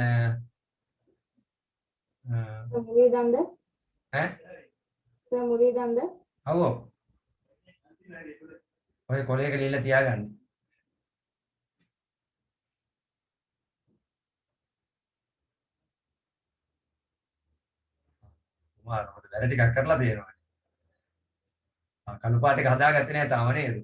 මුලේ දන්ද? ඈ සර් මුලේ දන්ද? ඔව් ඔය කොලේක ලියලා තියාගන්න. කුමාර ඔය වැඩ ටිකක් කරලා තියෙනවා. කළු පාට එක හදාගත්තේ නැහැ තාම නේද?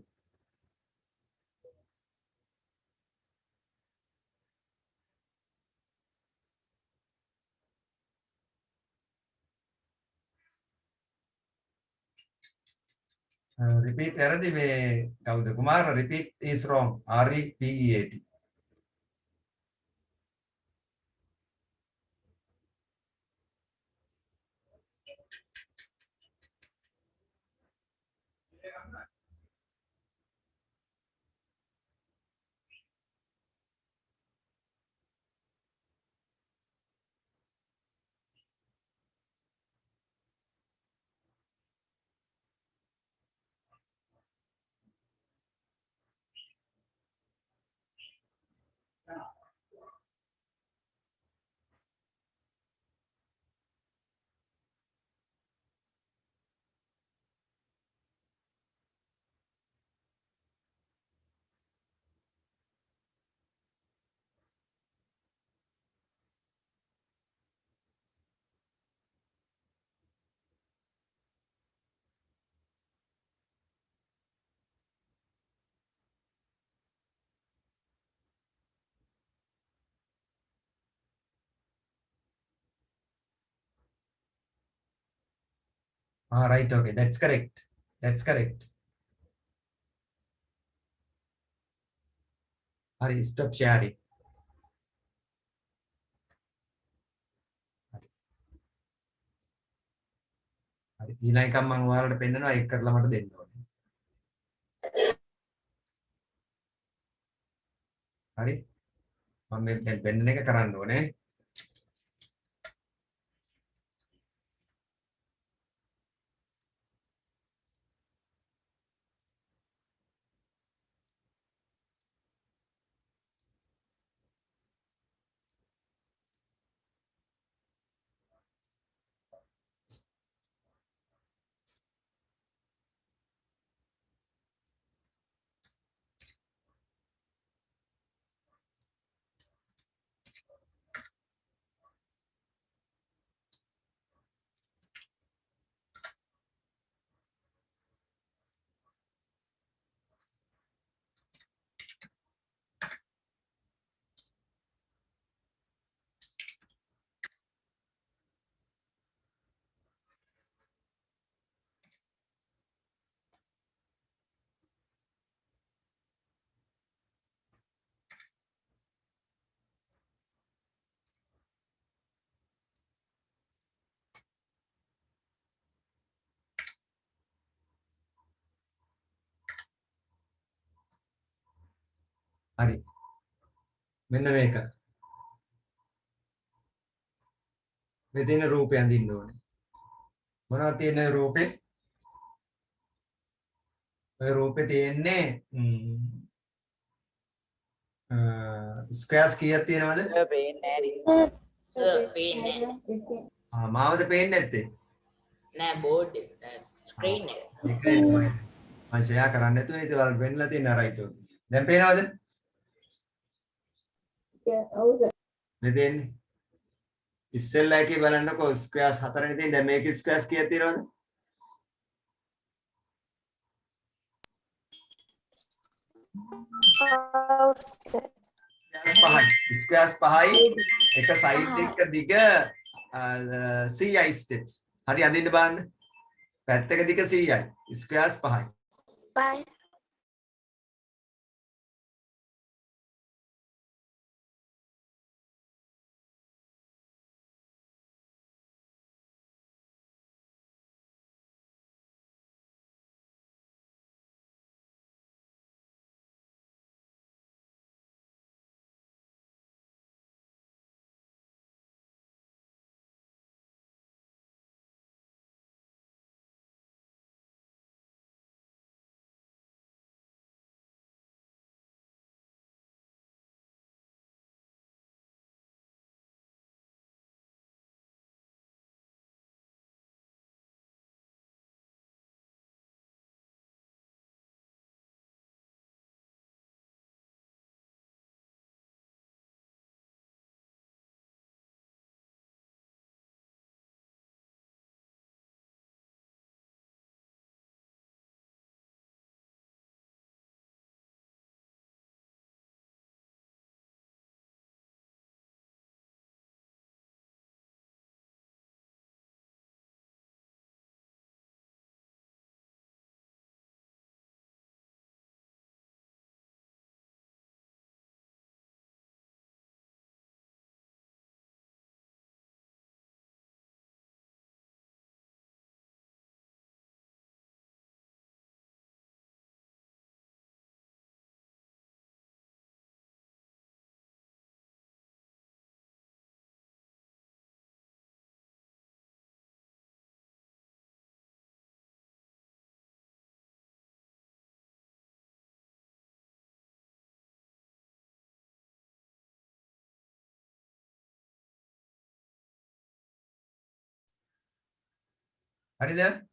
repeat වැරදි මේ කවුද කුමාර repeat is wrong repeat. Right, okay, that's correct. That's correct. Hari, stop sharing. හරි ඊළඟ එකක් මම ඔයාලට පෙන්නනවා ඒක කරලා මට දෙන්න ඕනේ. හරි මම මේ දැන් පෙන්නන එක කරන්න ඕනේ. හරි මෙන්න මේක මේ තියෙන රූපය අඳින්න ඕනේ. මොනවද තියෙන රූපේ? ඔය රූපේ තියෙන්නේ ස්ක්වයර්ස් කීයක් තියෙනවද? Sir පේන්නේ මාවද පේන්නේ නැත්තේ? නෑ බෝඩ් එක screen එක. එකයි තමයි. මම ෂෙයා කරන්න නැතුව ඉතින් ඔයාලට වෙන්නලා තියෙන රයිට් එක. දැන් පේනවද? ඔව් සර්. මේ දෙන්නේ. ඉස්සෙල්ලා එකේ බලන්නකෝ ස්ක්වයර්ස් හතරනේ තියෙන්නේ. දැන් මේකේ ස්ක්වයර්ස් කීයක් තියෙනවද? ස්ක්වයර්ස් පහයි. එක සයිඩ් එක දිග CI ස්ටෙප්ස්. හරි අඳින්න බලන්න. පැත්තක දිග CI. ස්ක්වයර්ස් පහයි. bye හරිද?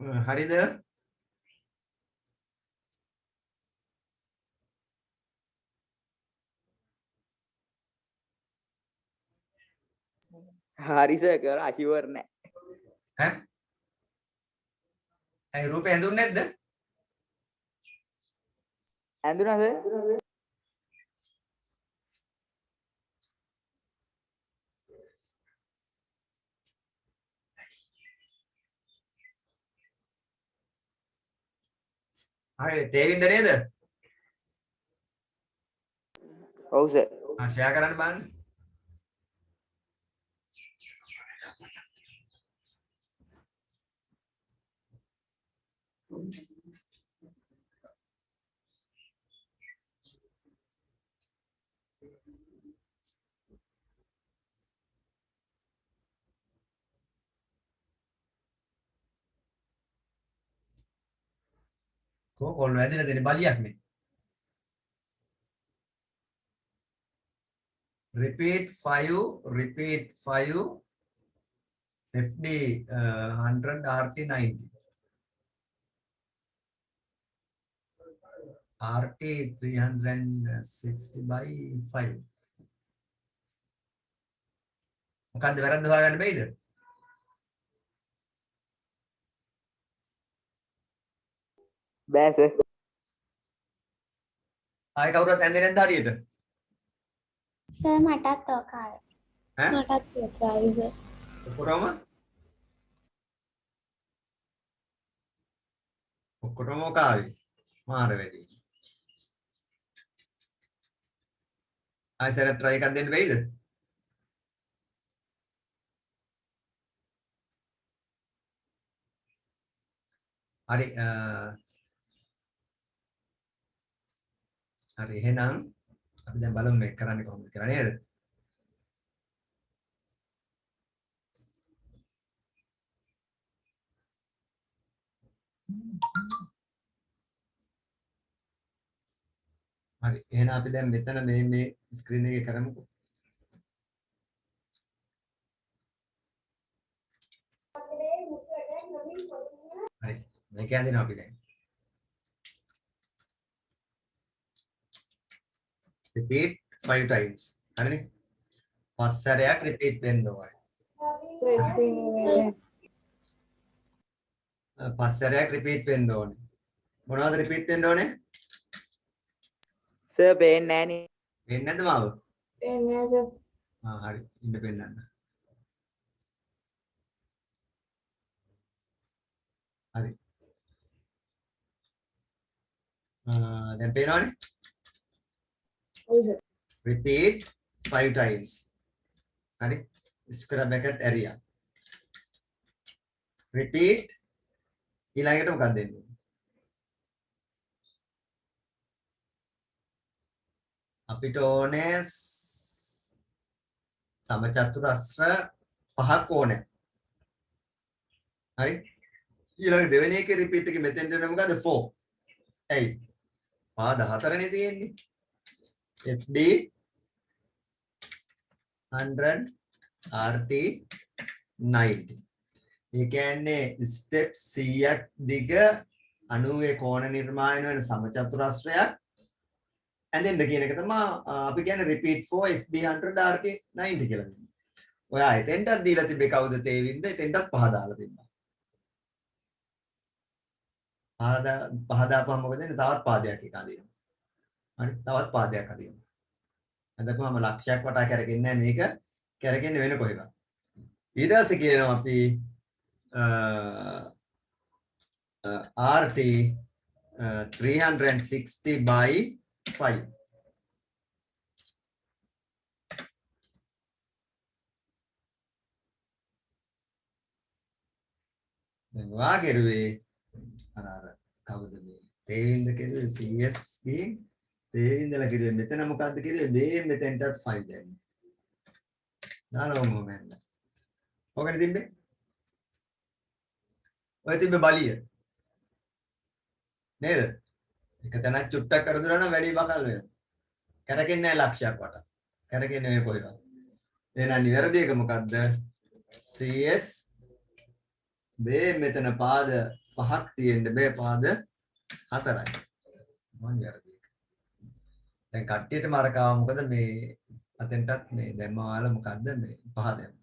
හරිද? හරි සර් කරා ෂුවර් නෑ. ඈ? ඒ රූපේ ඇඳුන්නේ නැද්ද? ඇඳුනා සර්? හරි තේවින්ද නේද? ඔව් සර්. ෂෙයා කරන්න බලන්න. කොල්ල ඇදලා දෙන බලියක් නේ. repeat 5 FD 100 RT 90 RT 360 by 5 මොකද්ද වැරද්ද හොයාගන්න බැයිද? බෑ සර්. ආයෙ කවුරුත් ඇඳෙන්නේ නැද්ද හරියට? සර් මටත් ඕකාර. ඈ? මටත් ඕකාරයි සර්. ඔක්කොටම ඔකාවේ මාර වැඩි. ආයෙත් try එකක් දෙන්න බැයිද? හරි හරි එහෙනම් අපි දැන් බලමු මේක කරන්නේ කොහොමද කියලා නේද? හරි එහෙනම් අපි දැන් මෙතන මේ ස්ක්‍රීන් එකේ කරමුකෝ. හරි මේක ඇඳිනවා අපි දැන්. repeat 5 times. හරිනේ? 5 සැරයක් repeat වෙන්න ඕනේ. screen එකේ 5 සැරයක් repeat වෙන්න ඕනේ. මොනවද repeat වෙන්න ඕනේ? සර් පේන්නේ නෑනේ. වෙන්නේ නැද්ද මාව? එන්නේ සර්. හරි ඉන්න පෙන්නන්න. හරි. දැන් පේනවනේ? ඔව් සර්. repeat 5 times. හරි? square bracket area. repeat ඊළඟට මොකක්ද දෙන්නේ? අපිට ඕනේ සමචතුරස්‍ර පහක් ඕනේ. හරි? ඊළඟ දෙවෙනි එකේ repeat එකේ මෙතෙන් දෙන්නේ මොකද්ද? 4. ඇයි? පහ 14 නේ තියෙන්නේ. FD 100 RT 90. ඒ කියන්නේ ස්ටෙප් 100ක් දිග 90 කෝණ නිර්මාණය වෙන සමචතුරස්‍රයක් ඇඳෙන්න කියන එක තමයි අපි කියන්නේ repeat 4 FD 100 RT 90 කියලා දෙන්නේ. ඔයා එතෙන්ටත් දීලා තිබ්බේ කවුද තේවින්ද? එතෙන්ටත් පහ දාලා තිබ්බා. පහ දාපුවම මොකද වෙන්නේ? තවත් පාදයක් එක අදිනවා. හරි? තවත් පාදයක් අදිනවා. එතකොටම ලක්ෂයක් වටා කරගෙන්නේ මේක කරගෙන්නේ වෙන කොහෙවත්. ඊට පස්සේ කියනවා අපි RT 360 by 5. දැන් වා කෙරුවේ අර කවුද මේ තේවින්ද කෙරුවේ CS ගේ තේවින්දලා කෙරුවේ මෙතන මොකද්ද කෙරුවේ මේ මෙතෙන්ටත් 5 දැම්මේ. දාලා මොමෙන්ද. ඔකනේ තිබ්බේ. ඔය තිබ්බේ බලිය. නේද? එක තැනක් චුට්ටක් කරදුනා නම් වැඩි බකල් වෙනවා. කරකෙන්නේ නැහැ ලක්ෂයක් වට. කරකෙන්නේ මේ කොහෙවත්. එහෙනම් නිවැරදි එක මොකද්ද? CS මේ මෙතන පාද 5ක් තියෙන්න බෑ පාද 4යි. මම වැරදි. දැන් කට්ටියටම අර කාව මොකද මේ අතෙන්ටත් මේ දැම්ම ඔයාලා මොකද්ද මේ 5 දැම්ම.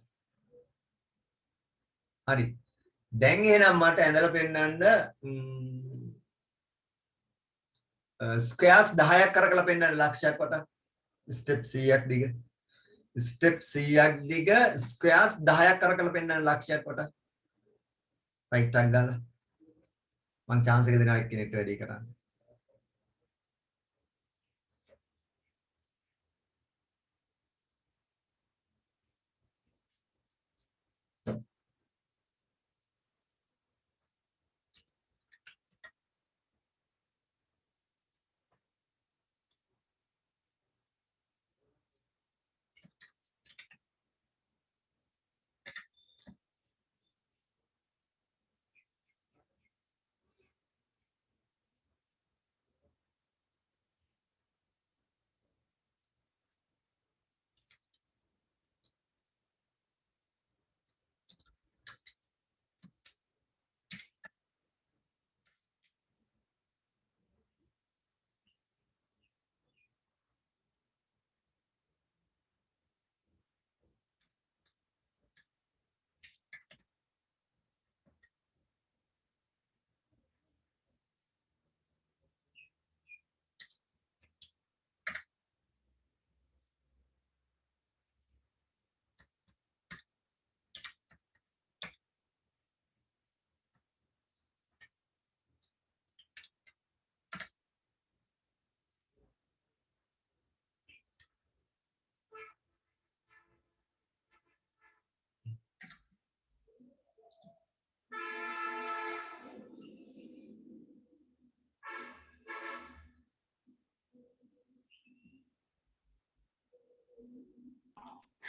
හරි. දැන් එහෙනම් මට ඇඳලා පෙන්නන්න ස්ක්වයර්ස් 10ක් කරකලා පෙන්නන්න ලක්ෂයක් වට. ස්ටෙප් 100ක් දිග. ස්ටෙප් 100ක් දිග ස්ක්වයර්ස් 10ක් කරකලා පෙන්නන්න ලක්ෂයක් වට. රයිට් ටැග් ගාලා. මම chance එක දෙනවා එක්කෙනෙක්ට වැඩි කරන්න.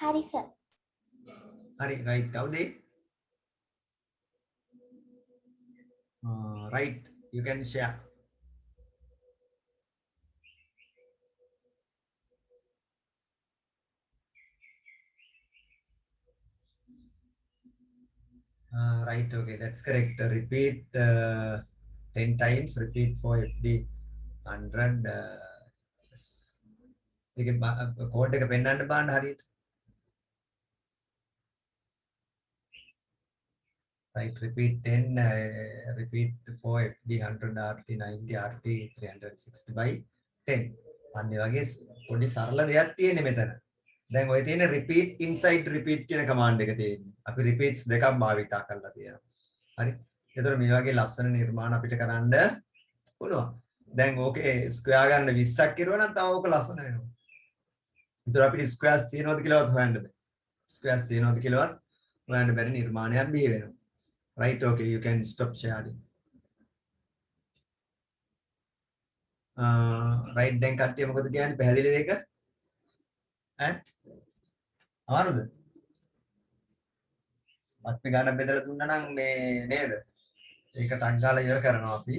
හරි සර්. හරි රයිට් කවුද? right you can share. Right, okay, that's correct. Repeat 10 times, repeat for FD 100. Code එක පෙන්නන්න බාන්න හරියට. Right, repeat 10, repeat for FD 100, RT 90, RT 360 by 10. අන්න ඒ වගේ පොඩි සරල දෙයක් තියෙන්නේ මෙතන. දැන් ඔය තියෙන repeat inside repeat කියන command එක තියෙන්නේ. අපි repeats දෙකක් භාවිතා කරලා තියෙනවා. හරි. ඒතර මේ වගේ ලස්සන නිර්මාණ අපිට කරන්න පුළුවන්. දැන් ඕකේ ස්ක්වයර් ගන්න 20ක් කිරුවා නම් තව ඕක ලස්සන වෙනවා. ඒතර අපිට ස්ක්වයර්ස් තියෙනවද කියලාවත් හොයන්න බෑ. ස්ක්වයර්ස් තියෙනවද කියලාවත් හොයන්න බැරි නිර්මාණයක් බිහි වෙනවා. Right, okay, you can stop sharing. Right, දැන් කට්ටිය මොකද කියන්නේ පැහැදිලිද ඒක? ඈ? අමාරුද? අපි ගන්න බෙදලා දුන්නා නම් මේ නේද? ඒක ටක් ගාලා ඉවර කරනවා අපි.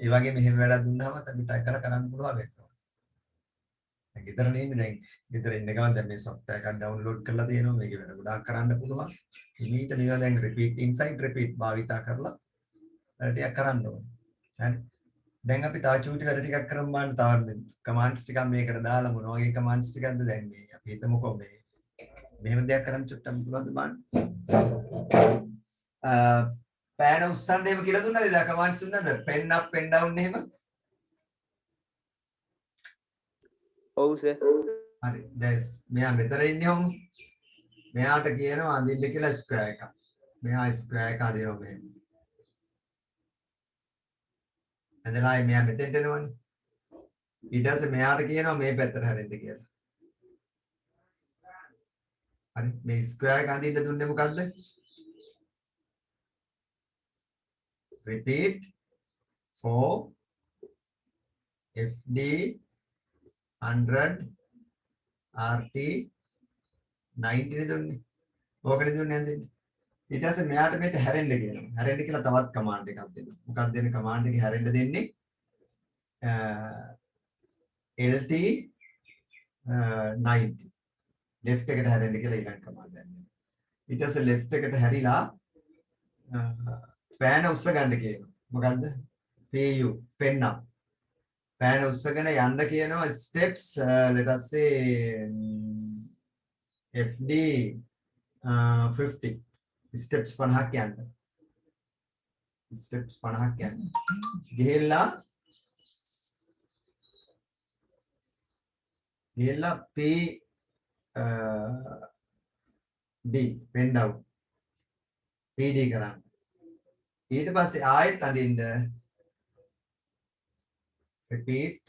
ඒ වගේ මෙහෙම වැඩක් දුන්නාම අපි ටක් කරලා කරන්න පුළුවන් වෙනවා. දැන් ගෙදර නෙමෙයි දැන් ගෙදර ඉන්න ගමන් දැන් මේ software එකක් download කරලා තියෙනවා. මේක වැඩ ගොඩාක් කරන්න පුළුවන්. ඉමීට මේවා දැන් repeat inside repeat භාවිතා කරලා වැඩ ටිකක් කරන්න ඕනේ. හරි. දැන් අපි තව චූටි වැඩ ටිකක් කරමු බලන්න තව කමාන්ඩ්ස් ටිකක් මේකට දාලා මොන වගේ කමාන්ඩ්ස් ටිකක්ද දැන් මේ අපි හිතමුකෝ මේ මෙහෙම දෙයක් කරන්න චුට්ටක් පුළුවන්ද බලන්න. පෑන උස්සන්න එහෙම කියලා දුන්නාද? ඉතින් commands දුන්නාද? pen up pen down එහෙම? ඔව් සර්. හරි. දැන් මෙයා මෙතන ඉන්නේ හොම්. මෙයාට කියනවා අඳින්න කියලා ස්ක්වයර් එකක්. මෙයා ස්ක්වයර් එක අදිනවා මෙහෙම. ඇදලා මෙයා මෙතෙන්ට එනවනේ. ඊට පස්සේ මෙයාට කියනවා මේ පැත්තට හැරෙන්න කියලා. හරි මේ ස්ක්වයර් එක අඳින්න දුන්නේ මොකද්ද? repeat for FD 100 RT 90 දුන්නේ. ඕකනේ දුන්නේ නැන්ද? ඊට පස්සේ මෙයාට මේක හැරෙන්න කියනවා. හැරෙන්න කියලා තවත් කමාන්ඩ් එකක් දෙනවා. මොකක්ද දෙන්නේ කමාන්ඩ් එකේ හැරෙන්න දෙන්නේ? LT 90 left එකට හැරෙන්න කියලා ඊළඟ කමාන්ඩ් එකක් දෙනවා. ඊට පස්සේ left එකට හැරිලා පෑන උස්ස ගන්න කියනවා. මොකද්ද PU පෙන්නම් පෑන උස්සගෙන යන්න කියනවා steps let us say FD 50 steps 50ක් යන්න steps 50ක් යන්න ගිහිල්ලා P D bend out PD කරන්න ඊට පස්සේ ආයෙත් අඳින්න repeat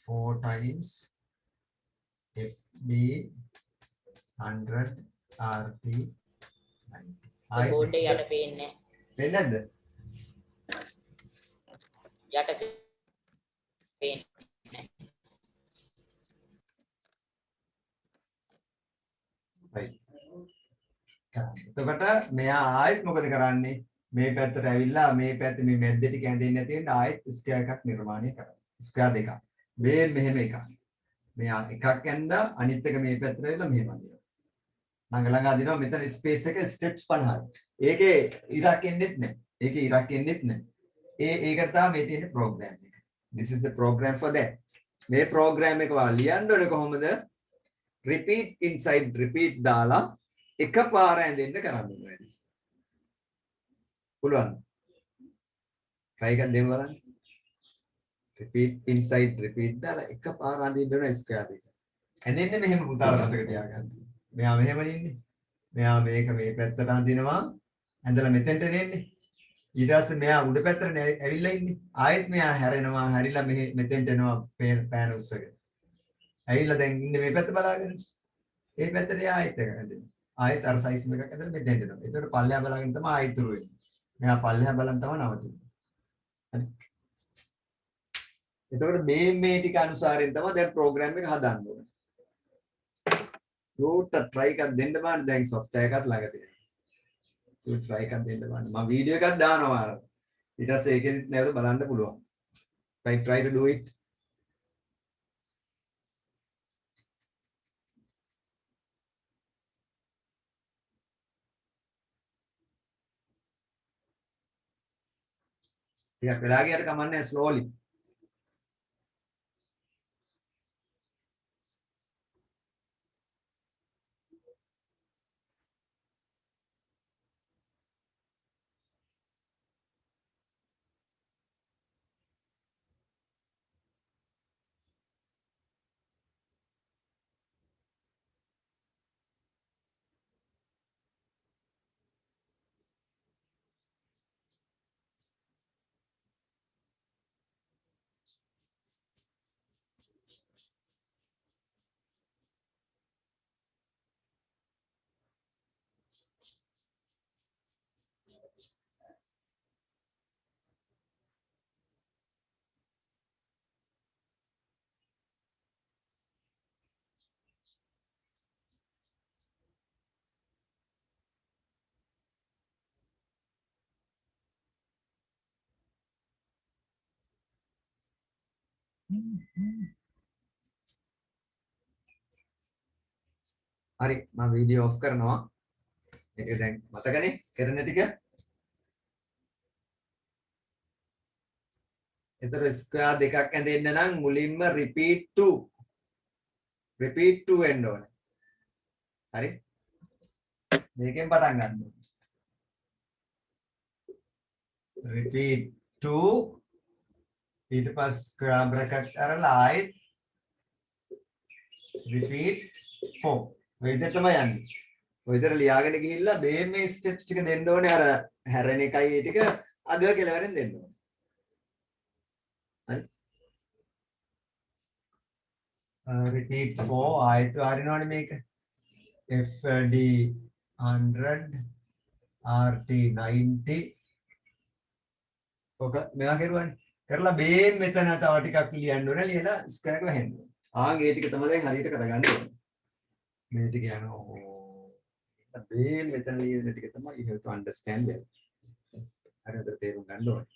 4 times FB 100 RT 90 board එක යට පේන්නේ වෙන්නද යට පේන්නේ right එතකොට මෙයා ආයෙත් මොකද කරන්නේ මේ පැත්තට ඇවිල්ලා මේ පැත්තේ මේ මැද්ද ටික ඇඳෙන්නේ නැති වෙන්න ආයෙත් ස්ක්වයර් එකක් නිර්මාණය කරනවා ස්ක්වයර් දෙකක් මේ මෙහෙම එකක් මෙයා එකක් ඇඳලා අනිත් එක මේ පැත්තට ඇවිල්ලා මෙහෙම අදිනවා ළඟ ළඟ අදිනවා මෙතන ස්පේස් එක ස්ටෙප්ස් 50යි ඒකේ ඉරක් එන්නෙත් නැහැ ඒකට තමයි මේ තියෙන ප්‍රෝග්‍රෑම් එක this is the program for that මේ ප්‍රෝග්‍රෑම් එක වා ලියන්න ඕනේ කොහොමද repeat inside repeat දාලා එකපාර ඇඳෙන්න කරන්න ඕනේ පුළුවන් try එකක් දෙමු බලන්න repeat inside repeat දාලා එකපාර අඳින්න ඕනේ ස්ක්වයර් එක ඇඳෙන්නේ මෙහෙම පුතාලා මතක තියාගන්න මෙයා මෙහෙම ඉන්නේ මෙයා මේක මේ පැත්තට අඳිනවා ඇඳලා මෙතෙන්ට එන්නේ ඊට පස්සේ මෙයා උඩ පැත්තට ඇවිල්ලා ඉන්නේ ආයෙත් මෙයා හැරෙනවා හැරිලා මෙතෙන්ට එනවා පෑන උස්සගෙන ඇවිල්ලා දැන් ඉන්නේ මේ පැත්ත බලාගෙන ඒ පැත්තට ආයෙත් එක ඇඳෙනවා ආයෙත් අර සයිස් එකක් ඇදලා මෙතෙන්ට එනවා ඒතකොට පල්ලෙහා බලාගෙන තමයි ආයෙත් උරු වෙන්නේ මෙයා පල්ලෙහා බලන් තමයි නවතින්නේ හරි එතකොට මේ ටික අනුසාරයෙන් තමයි දැන් ප්‍රෝග්‍රෑම් එක හදන්න ඕනේ උට try එකක් දෙන්න බෑනේ දැන් software එකත් ළඟ තියෙනවා උට try එකක් දෙන්න බෑනේ මම වීඩියෝ එකක් දානවා ඊට පස්සේ ඒකෙදිත් නැවත බලන්න පුළුවන් try to do it ටිකක් වෙලා ගියට කමන්නේ slowly හරි මම වීඩියෝ ඔෆ් කරනවා ඒක දැන් මතකනේ කරන ටික එතන ස්ක්වයර් දෙකක් ඇඳෙන්න නම් මුලින්ම repeat to එන්න ඕනේ හරි මේකෙන් පටන් ගන්න ඕනේ repeat to ඊට පස්සේ ස්ක්වයර් බ්‍රැකට් අරලා ආයෙත් repeat 4 ඔය විදිහට තමයි යන්නේ ඔය විදිහට ලියාගෙන ගිහිල්ලා මේ ස්ටෙප්ස් ටික දෙන්න ඕනේ අර හැරෙන එකයි ඒ ටික අග කෙලවරෙන් දෙන්න ඕනේ හරි repeat 4 ආයෙත් හරිනවනේ මේක FD 100 RT 90 ඔක මෙයා කරුවානේ කරලා මෙතන තව ටිකක් ලියන්න ඕනේ ලියලා ස්ක්වයර් එක වහෙන්න ඕනේ ඒ ටික තමයි දැන් හරියට කරගන්න ඕනේ මේ ටික යනවා මෙතන ලියන ටික තමයි you have to understand well හරියට තේරුම් ගන්න ඕනේ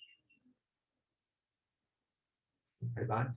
හරි බලන්න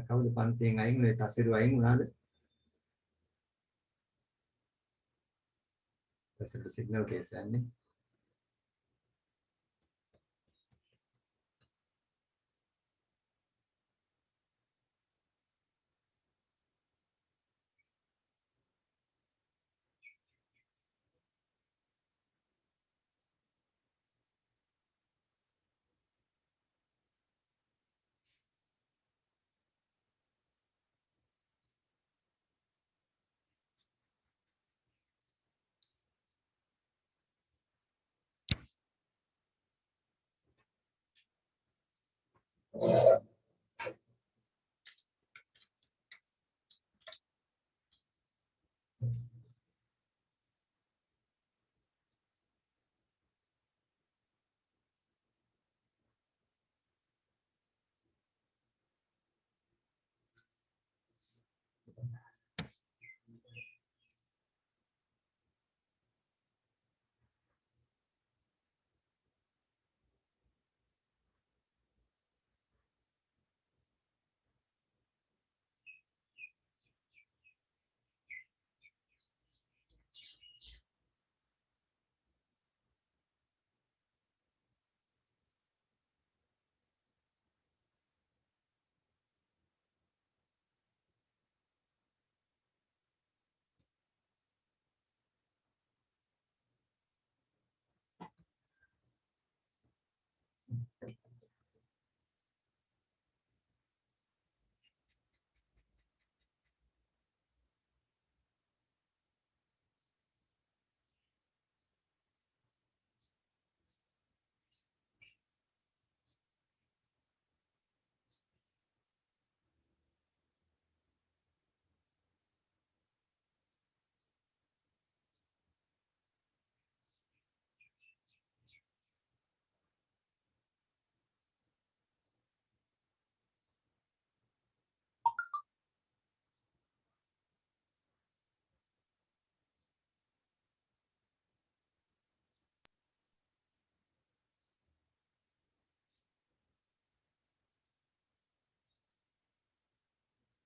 කවුද පන්තියෙන් අයින් වුනේ? තසිරු අයින් වුණාද? තසිරු සිග්නල් කේස් යන්නේ.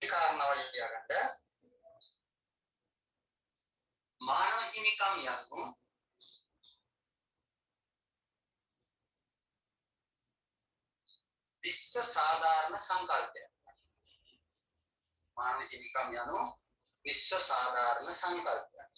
කාරණාවල් ලියාගන්න. මානව හිමිකම් යනු විශ්ව සාධාරණ සංකල්පයක්. මානව හිමිකම් යනු විශ්ව සාධාරණ සංකල්පයක්.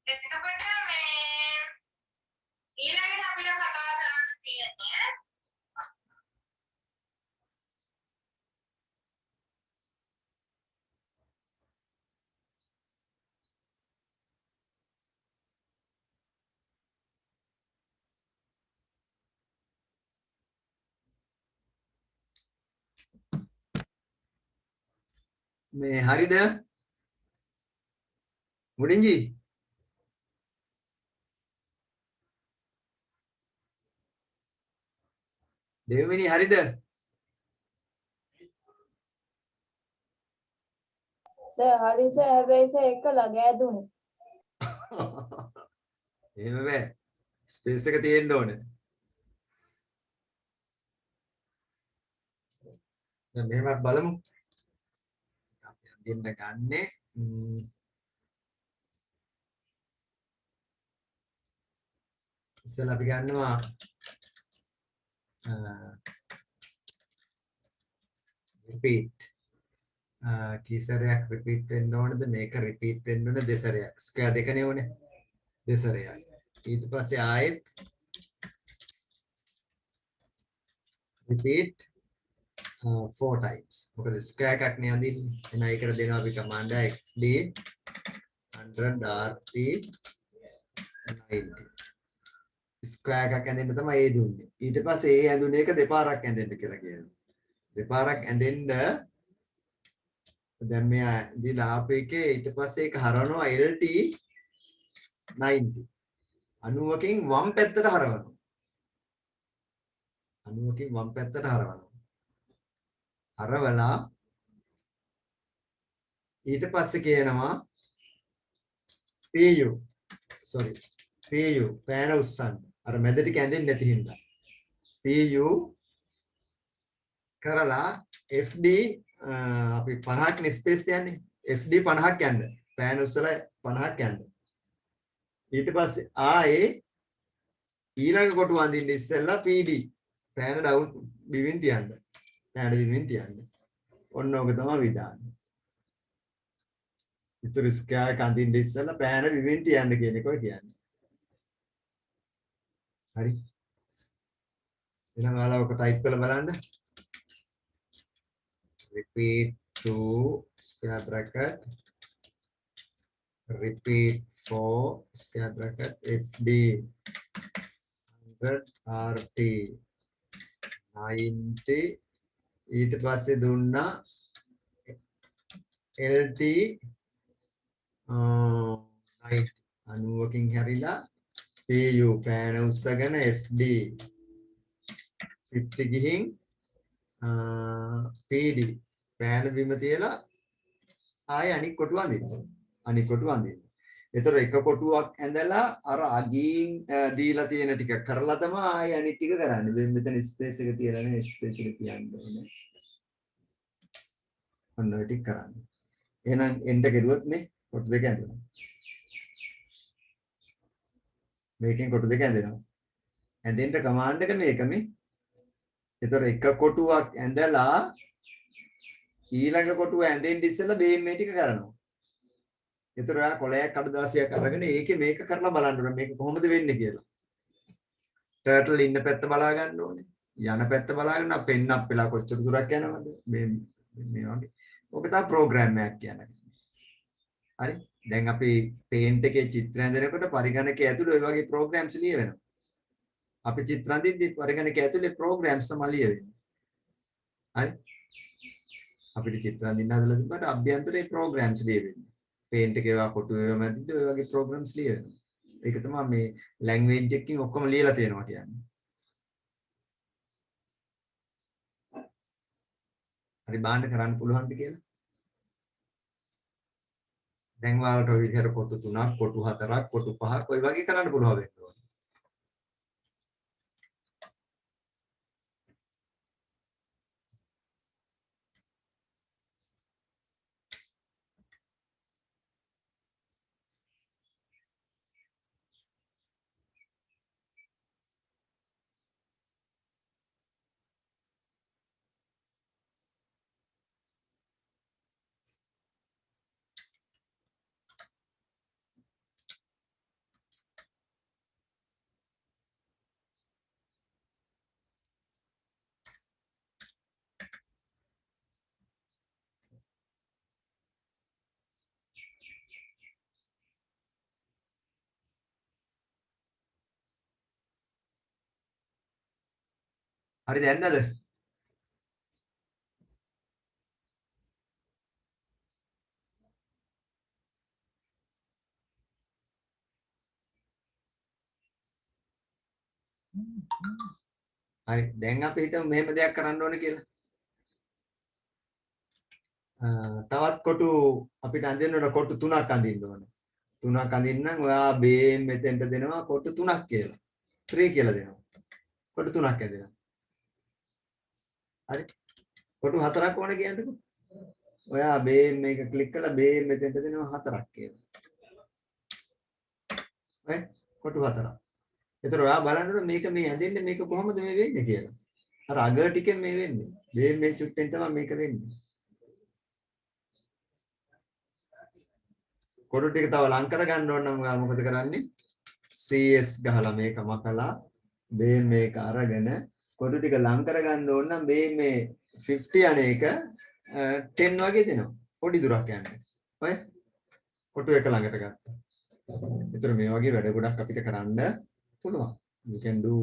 එතකොට මේ ඊළඟට අපිට කතා කරන්න තියෙන්නේ මේ හරිද? මුඩින්ජි දෙවමිනි හරිද? සර් හරි සර් හැබැයි සර් එකලා ගෑදුනේ. එහෙම බෑ. ස්පේස් එක තියෙන්න ඕනේ. දැන් මෙහෙමත් බලමු. අපි දෙන්න ගන්නේ ඉස්සෙල්ලා අපි ගන්නවා repeat කීසරයක් repeat වෙන්න ඕනද මේක repeat වෙන්න ඕන දෙසරයක් ස්ක්වයර් දෙකනේ ඕනේ දෙසරයයි ඊට පස්සේ ආයෙත් repeat 4 times මොකද ස්ක්වයර් එකක් නේ අඳින්නේ එහෙනම් ඒකට දෙනවා අපි command xd 100 rt 90 ස්ක්වයර් එකක් ඇඳෙන්න තමයි ඒ දුන්නේ ඊට පස්සේ ඒ ඇඳුනේ එක දෙපාරක් ඇඳෙන්න කියලා කියනවා දෙපාරක් ඇඳෙන්න දැන් මෙයා දීලා ආපේකේ ඊට පස්සේ ඒක හරවනවා lt 90 90කින් වම් පැත්තට හරවනවා 90කින් වම් පැත්තට හරවනවා හරවලා ඊට පස්සේ කියනවා pu sorry pu පෑන උස්සන්න අර මැදට කැඳෙන්නේ නැති හින්දා pu කරලා fd අපි 50ක් නේ ස්පේස් තියන්නේ fd 50ක් යන්න පෑන උස්සලා 50ක් යන්න ඊට පස්සේ ආයේ ඊළඟ කොටුව අඳින්න ඉස්සෙල්ලා pd පෑන ඩවුන් බිමින් තියන්න පෑන බිමින් තියන්න ඔන්න ඔක තමයි විධානය ඉතුරු ස්ක්වයර් එක අඳින්න ඉස්සෙල්ලා පෑන බිමින් තියන්න කියන එක ඔය කියන්නේ හරි එහෙනම් ඔයාලා ඔක ටයිප් කරලා බලන්න repeat 2 square bracket repeat 4 square bracket fd 100 rt 90 ඊට පස්සේ දුන්නා lt 90කින් හැරිලා pu පෑන උස්සගෙන fd 50 ගිහින් pd පෑන බිම තියලා ආයෙ අනික් කොටුව අඳින්න. ඒතර එක කොටුවක් ඇඳලා අර අගින් දීලා තියෙන ටික කරලා තමයි ආයෙ අනිත් ටික කරන්නේ. දැන් මෙතන ස්පේස් එක තියලා නේ ස්පේස් එක තියන්නේ. ඔන්න ඔය ටික කරන්නේ. එහෙනම් එන්ඩ් කෙරුවොත් මේ කොටු දෙක ඇඳෙනවා. මේකෙන් කොටු දෙක ඇඳෙනවා. ඇඳෙන්න කමාන්ඩ් එක මේක මේ. ඒතර එක කොටුවක් ඇඳලා ඊළඟ කොටුව ඇඳෙන්න ඉස්සෙල්ලා මේ ටික කරනවා. ඒතර ඔයා කොලයක් කඩදාසියක් අරගෙන ඒකේ මේක කරලා බලන්න ඕනේ මේක කොහොමද වෙන්නේ කියලා. ටර්ටල් ඉන්න පැත්ත බලා ගන්න ඕනේ. යන පැත්ත බලාගෙන පෙන් අප් වෙලා කොච්චර දුරක් යනවද මේ වගේ. ඔක තමයි ප්‍රෝග්‍රෑම් එකක් කියන්නේ. හරි. දැන් අපි පේන්ට් එකේ චිත්‍ර ඇඳනකොට පරිගණකයේ ඇතුළේ ඔය වගේ ප්‍රෝග්‍රෑම්ස් ලියවෙනවා. අපි චිත්‍ර අඳිද්දි පරිගණකයේ ඇතුළේ ප්‍රෝග්‍රෑම්ස් තමයි ලියවෙන්නේ. හරි. අපිට චිත්‍ර අඳින්න හදලා තිබ්බට අභ්‍යන්තරේ ප්‍රෝග්‍රෑම්ස් ලියවෙන්නේ. පේන්ට් එකේ වා ෆොටෝ ඒවා මැදින්ද ඔය වගේ ප්‍රෝග්‍රෑම්ස් ලියවෙනවා. ඒක තමයි මේ ලැන්ග්වේජ් එකකින් ඔක්කොම ලියලා තියෙනවා කියන්නේ. හරි බාන්න කරන්න පුළුවන්ද කියලා? දැන් ඔයාලට ඔය විදිහට කොටු 3ක්, කොටු 4ක්, කොටු 5ක් ඔය වගේ කරන්න පුළුවන් වෙන්න ඕනේ. හරි දැන්නද? හරි දැන් අපි හිතමු මෙහෙම දෙයක් කරන්න ඕනේ කියලා. තවත් කොටු අපිට අඳින්න කොටු 3ක් අඳින්න ඕනේ. 3ක් අඳින්න නම් ඔයා බේන් මෙතෙන්ට දෙනවා කොටු 3ක් කියලා. 3 කියලා දෙනවා. කොටු 3ක් ඇදෙනවා. හරි. කොටු 4ක් ඕනේ කියන්නකෝ. ඔයා බේන් මේක ක්ලික් කරලා බේන් මෙතෙන්ට දෙනවා 4ක් කියලා. කොටු 4ක්. ඒතර ඔයා බලන්න මේක මේ ඇඳෙන්නේ මේක කොහොමද මේ වෙන්නේ කියලා. අර අග ටිකෙන් මේ වෙන්නේ. මේ චුට්ටෙන් තමයි මේක වෙන්නේ. කොටු ටික තව ලං කර ගන්න ඕන නම් ඔයා මොකද කරන්නේ? CS ගහලා මේක මකලා මේක අරගෙන කොටු ටික ලං කර ගන්න ඕන නම් මේ 50 අනේක 10 වගේ දෙනවා. පොඩි දුරක් යන්නේ. ඔය කොටු එක ළඟට ගත්තා. ඒතර මේ වගේ වැඩ ගොඩක් අපිට කරන්න පුළුවන්. You can do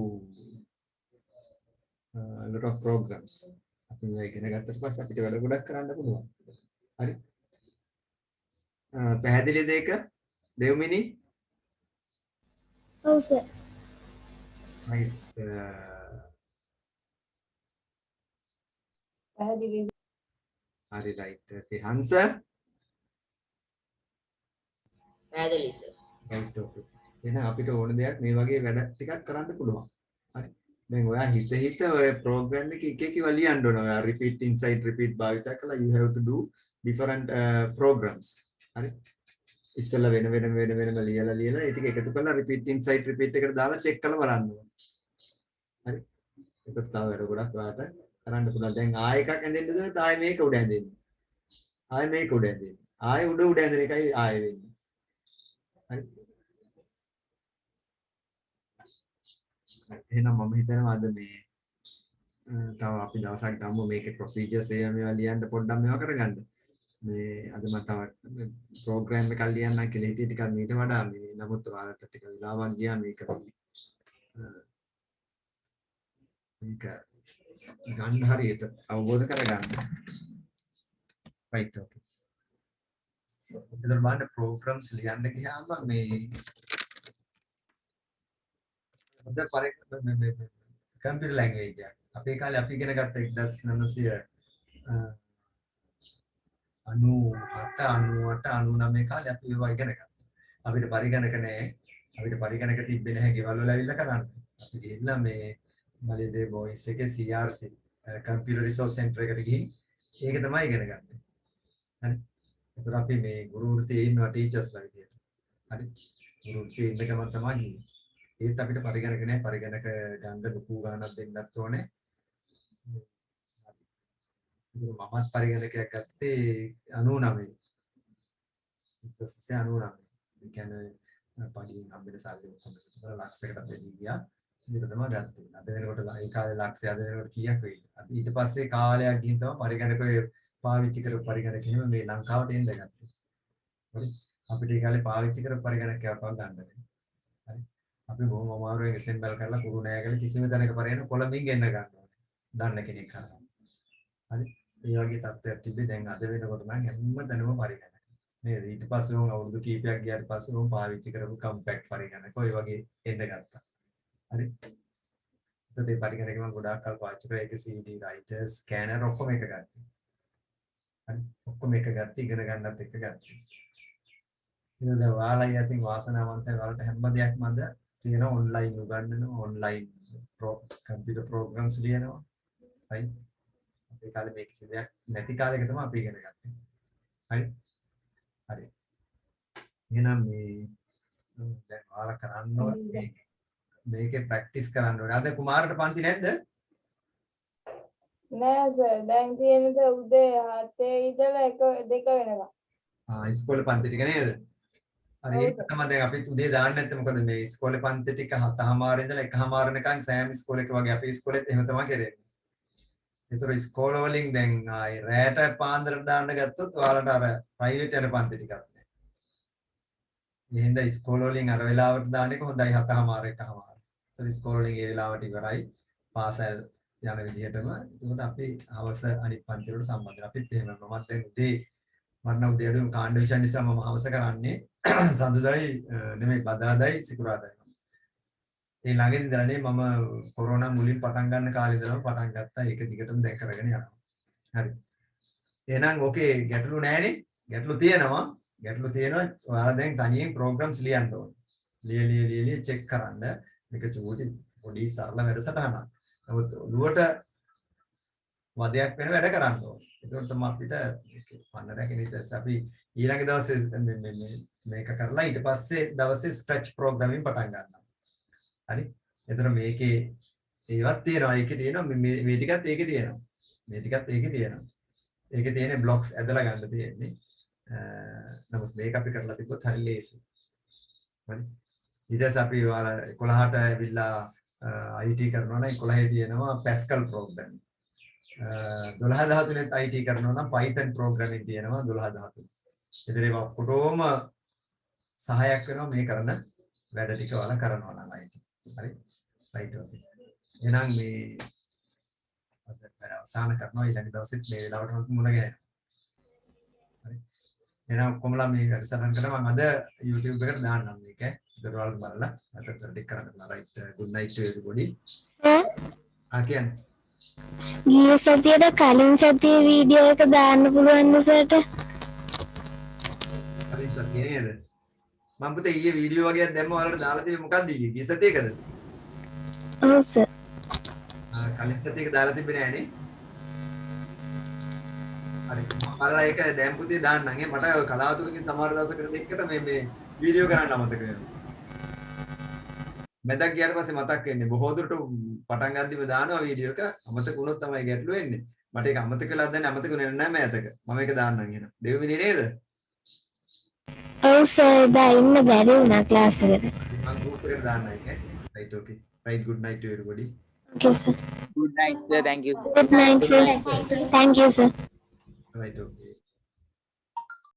a lot of programs. අපි මේ ඉගෙන ගත්තට පස්සේ අපිට වැඩ ගොඩක් කරන්න පුළුවන්. හරි. පැහැදිලිද ඒක? දෙව්මිනි? ඔව් සර්. right. පැහැදිලි හරි right. okay. හංස? පැහැදිලි සර්. right okay. එහෙනම් අපිට ඕන දෙයක් මේ වගේ වැඩ ටිකක් කරන්න පුළුවන්. හරි. දැන් ඔයා හිත ඔය ප්‍රෝග්‍රෑම් එක එක ලියන්න ඕන. ඔයා repeat inside repeat භාවිත කළා you have to do different programs. හරි. ඉස්සෙල්ලා වෙන ලියලා ඒ ටික එකතු කරලා repeat inside repeat එකට දාලා check කරලා බලන්න ඕන. හරි. ඒක තව වැඩ ගොඩක් ඔයාට කරන්න පුළුවන්. දැන් ආයෙ එකක් ඇඳෙන්නද ආයෙ මේක උඩ ඇඳෙන්න. ආයෙ මේක උඩ ඇඳෙන්න. ආයෙ උඩ ඇඳෙන එකයි ආයෙ වෙන්නේ. හරි. එහෙනම් මම හිතනවා අද මේ තව අපි දවසක් ගමු මේකේ ප්‍රොසීජර්ස් ඒවා ලියන්න පොඩ්ඩක් මේවා කරගන්න. මේ අද මම තව ප්‍රෝග්‍රෑම් එකක් ලියන්නම් කියලා හිටියේ ටිකක් මීට වඩා මේ නමුත් ඔයාලට ටික වෙලාවක් ගියා මේක ගන්න හරියට අවබෝධ කරගන්න. right okay. ඉතින් බලන්න ප්‍රෝග්‍රෑම්ස් ලියන්න ගියාම මේ කම්පියුටර් ලැන්ග්වේජ් එක. අපේ කාලේ අපි ඉගෙන ගත්ත 1997 කාලේ අපි ඒවා ඉගෙන ගත්තා. අපිට පරිගණක නැහැ. අපිට පරිගණක තිබ්බේ නැහැ ගෙවල් වල ඇවිල්ලා කරන්න. අපි ගිහිල්ලා මේ මලියදේ බොයිස් එකේ CRC කම්පියුටර් රිසෝස් සෙන්ටර් එකට ගිහින් ඒක තමයි ඉගෙන ගත්තේ. හරි. ඒතර අපි මේ ගුරු වෘත්තියේ ඉන්නවා ටීචර්ස්ලා විදියට. හරි. ගුරු වෘත්තියේ ඉන්න ගමන් තමයි ගියේ. ඒත් අපිට පරිගණක නැහැ. පරිගණක ගන්න ලොකු ගාණක් දෙන්නත් ඕනේ. මමත් පරිගණකයක් ගත්තේ 99. 99. ඒ කියන්නේ පඩියෙන් හම්බෙන සල්ලි ඔක්කොම ලක්ෂයකට වැඩි ගියා. ඒක තමයි ගත්තේ. අද වෙනකොට ඒ කාලේ ලක්ෂය අද වෙනකොට කීයක් වෙයිද? අද ඊට පස්සේ කාලයක් ගිහින් තමයි පරිගණකය පාවිච්චි කරපු පරිගණක එහෙම මේ ලංකාවට එන්න ගත්තේ. හරි. අපිට ඒ කාලේ පාවිච්චි කරපු පරිගණකයක් ගන්න බැහැ. හරි. අපි බොහොම අමාරුවෙන් assemble කරලා පුරු නෑගල කිසිම තැනක පරිගණක කොළඹින් ගෙන්න ගන්න ඕනේ. දන්න කෙනෙක් කරා. හරි. මේ වගේ තත්ත්වයක් තිබ්බේ දැන් අද වෙනකොට නම් හැම තැනම පරිගණක. නේද? ඊට පස්සේ උන් අවුරුදු කීපයක් ගියාට පස්සේ උන් පාවිච්චි කරපු කම්පැක්ට් පරිගණක ඔය වගේ එන්න ගත්තා. හරි. ඒත් මේ පරිගණක මම ගොඩාක් කල් පාවිච්චි කරා. ඒක CD writer scanner ඔක්කොම එක ගත්තා. හරි. ඔක්කොම එක ගත්තා ඉගෙන ගන්නත් එක ගත්තා. ඉතින් දැන් ඔයාලා යතින් වාසනාවන්තයි ඔයාලට හැම දෙයක්ම අද තියෙන ඔන්ලයින් උගන්වනවා ඔන්ලයින් කම්පියුටර් ප්‍රෝග්‍රෑම්ස් ලියනවා. right. ඒ කාලේ මේ කිසි දෙයක් නැති කාලයක තමයි අපි ඉගෙන ගත්තේ. හරි. හරි. එහෙනම් මේ දැන් ඔයාලා කරන්න ඕනේ මේකේ ප්‍රැක්ටිස් කරන්න ඕනේ. අද කුමාරට පන්ති නැද්ද? නෑ සර් දැන් තියෙන උදේ 7 ඉඳලා 1 2 වෙනකම්. ඉස්කෝලේ පන්ති ටික නේද? හරි ඒක තමයි දැන් අපි උදේ දාන්න නැත්නම් මොකද මේ ඉස්කෝලේ පන්ති ටික 7:00 ඉඳලා 1:00 වෙනකන් සෑම ඉස්කෝලේක වගේ අපේ ඉස්කෝලේත් එහෙම තමයි කරන්නේ. ඒතර ඉස්කෝල වලින් දැන් ආයි රැට පාන්දරට දාන්න ගත්තොත් ඔයාලට අර ප්‍රයිවට් යන පන්ති ටිකක් නැහැ. එහෙනම් ඉස්කෝල වලින් අර වෙලාවට දාන එක හොඳයි 7:00 1:00. ඒතර ඉස්කෝල වලින් ඒ වෙලාවට ඉවරයි. පාසල් යන විදිහටම. ඒකට අපි හවස අනිත් පන්ති වලට සම්බන්ධ වෙනවා. අපිත් එහෙම මමත් දැන් උදේ මරණ උදේට කාණ්ඩ විෂය නිසා මම හවස කරන්නේ සඳුදායි නෙමෙයි බදාදායි සිකුරාදායි. ඒ ළඟදී ඉඳලානේ මම කොරෝනා මුලින් පටන් ගන්න කාලේ ඉඳලම පටන් ගත්තා. ඒක දිගටම දැන් කරගෙන යනවා. හරි. එහෙනම් ඕකේ ගැටලු නැහැනේ? ගැටලු තියෙනවා. ඔයාලා දැන් තනියෙන් ප්‍රෝග්‍රෑම්ස් ලියන්න ඕනේ. ලිය චෙක් කරන්න. මේක චූටි පොඩි සරල වැඩසටහනක්. නමුත් ඔළුවට වදයක් වෙන වැඩ කරන්න ඕනේ. ඒකට තමයි අපිට පන්නරයක් ඉතින් අපි ඊළඟ දවසේ මේක කරලා ඊට පස්සේ දවසේ ස්ක්‍රැච් ප්‍රෝග්‍රෑමින් පටන් ගන්නවා. හරි. එතන මේකේ ඒවත් තියෙනවා. ඒකේ තියෙනවා මේ ටිකත් ඒකේ තියෙනවා. මේ ටිකත් ඒකේ තියෙනවා. ඒකේ තියෙන බ්ලොක්ස් ඇදලා ගන්න තියෙන්නේ. නමුත් මේක අපි කරලා තිබ්බොත් හරි ලේසි. හරි. ඊට පස්සේ අපි ඔයාලා 11ට ඇවිල්ලා IT කරනවා නම් 11 තියෙනවා Pascal programming. 12 13ත් IT කරනවා නම් Python programming තියෙනවා 12 13. ඉතින් ඒක ඔක්කොටම සහායක් වෙනවා මේ කරන වැඩ ටික ඔයාලා කරනවා නම් IT. හරි. right okay. එහෙනම් මේ අවසන් කරනවා ඊළඟ දවසෙත් මේ වෙලාවට මුණ ගැහෙනවා. හරි. එහෙනම් කොහොමලා මේ වැඩසටහන කරලා මම අද YouTube එකට දාන්නම් මේක. ඒක ඔයාලා බලලා අතට ටික කරන්න right good night to everybody. කියන්නේ ගිය සතියේ කලින් සතියේ වීඩියෝ එක දාන්න පුළුවන්ද සර්ට? හරි සතියේ නේද? මම පුතේ ඊයේ වීඩියෝ වගේක් දැම්ම ඔයාලට දාලා තිබ්බේ මොකක්ද ඊයේ? ගිය සතියේකද? ඔව් සර්. කලින් සතියේක දාලා තිබ්බේ නෑනේ. හරි. බලලා ඒක දැන් පුතේ දාන්නම්. මට ඔය කලාතුරකින් සමහර දවසකට දෙකකට මේ වීඩියෝ කරන්න අමතක වෙනවා. මැදක් ගියාට පස්සේ මතක් වෙන්නේ බොහෝ දුරට පටන් ගන්නදිම දානවා වීඩියෝ එක අමතක වුණොත් තමයි ගැටලුව වෙන්නේ මට ඒක අමතක වෙලා දැන් අමතක වෙන්නේ නැහැ මෑතක මම ඒක දාන්නම් එහෙනම් දෙවිමිනේ නේද ඔව් සර් දා ඉන්න බැරි වුණා ක්ලාස් එකට. මම ගෲප් එකට දාන්නම් ඒක right okay right good night to everybody Okay sir. Good night, sir. Thank you. Good night sir. Thank you sir. right okay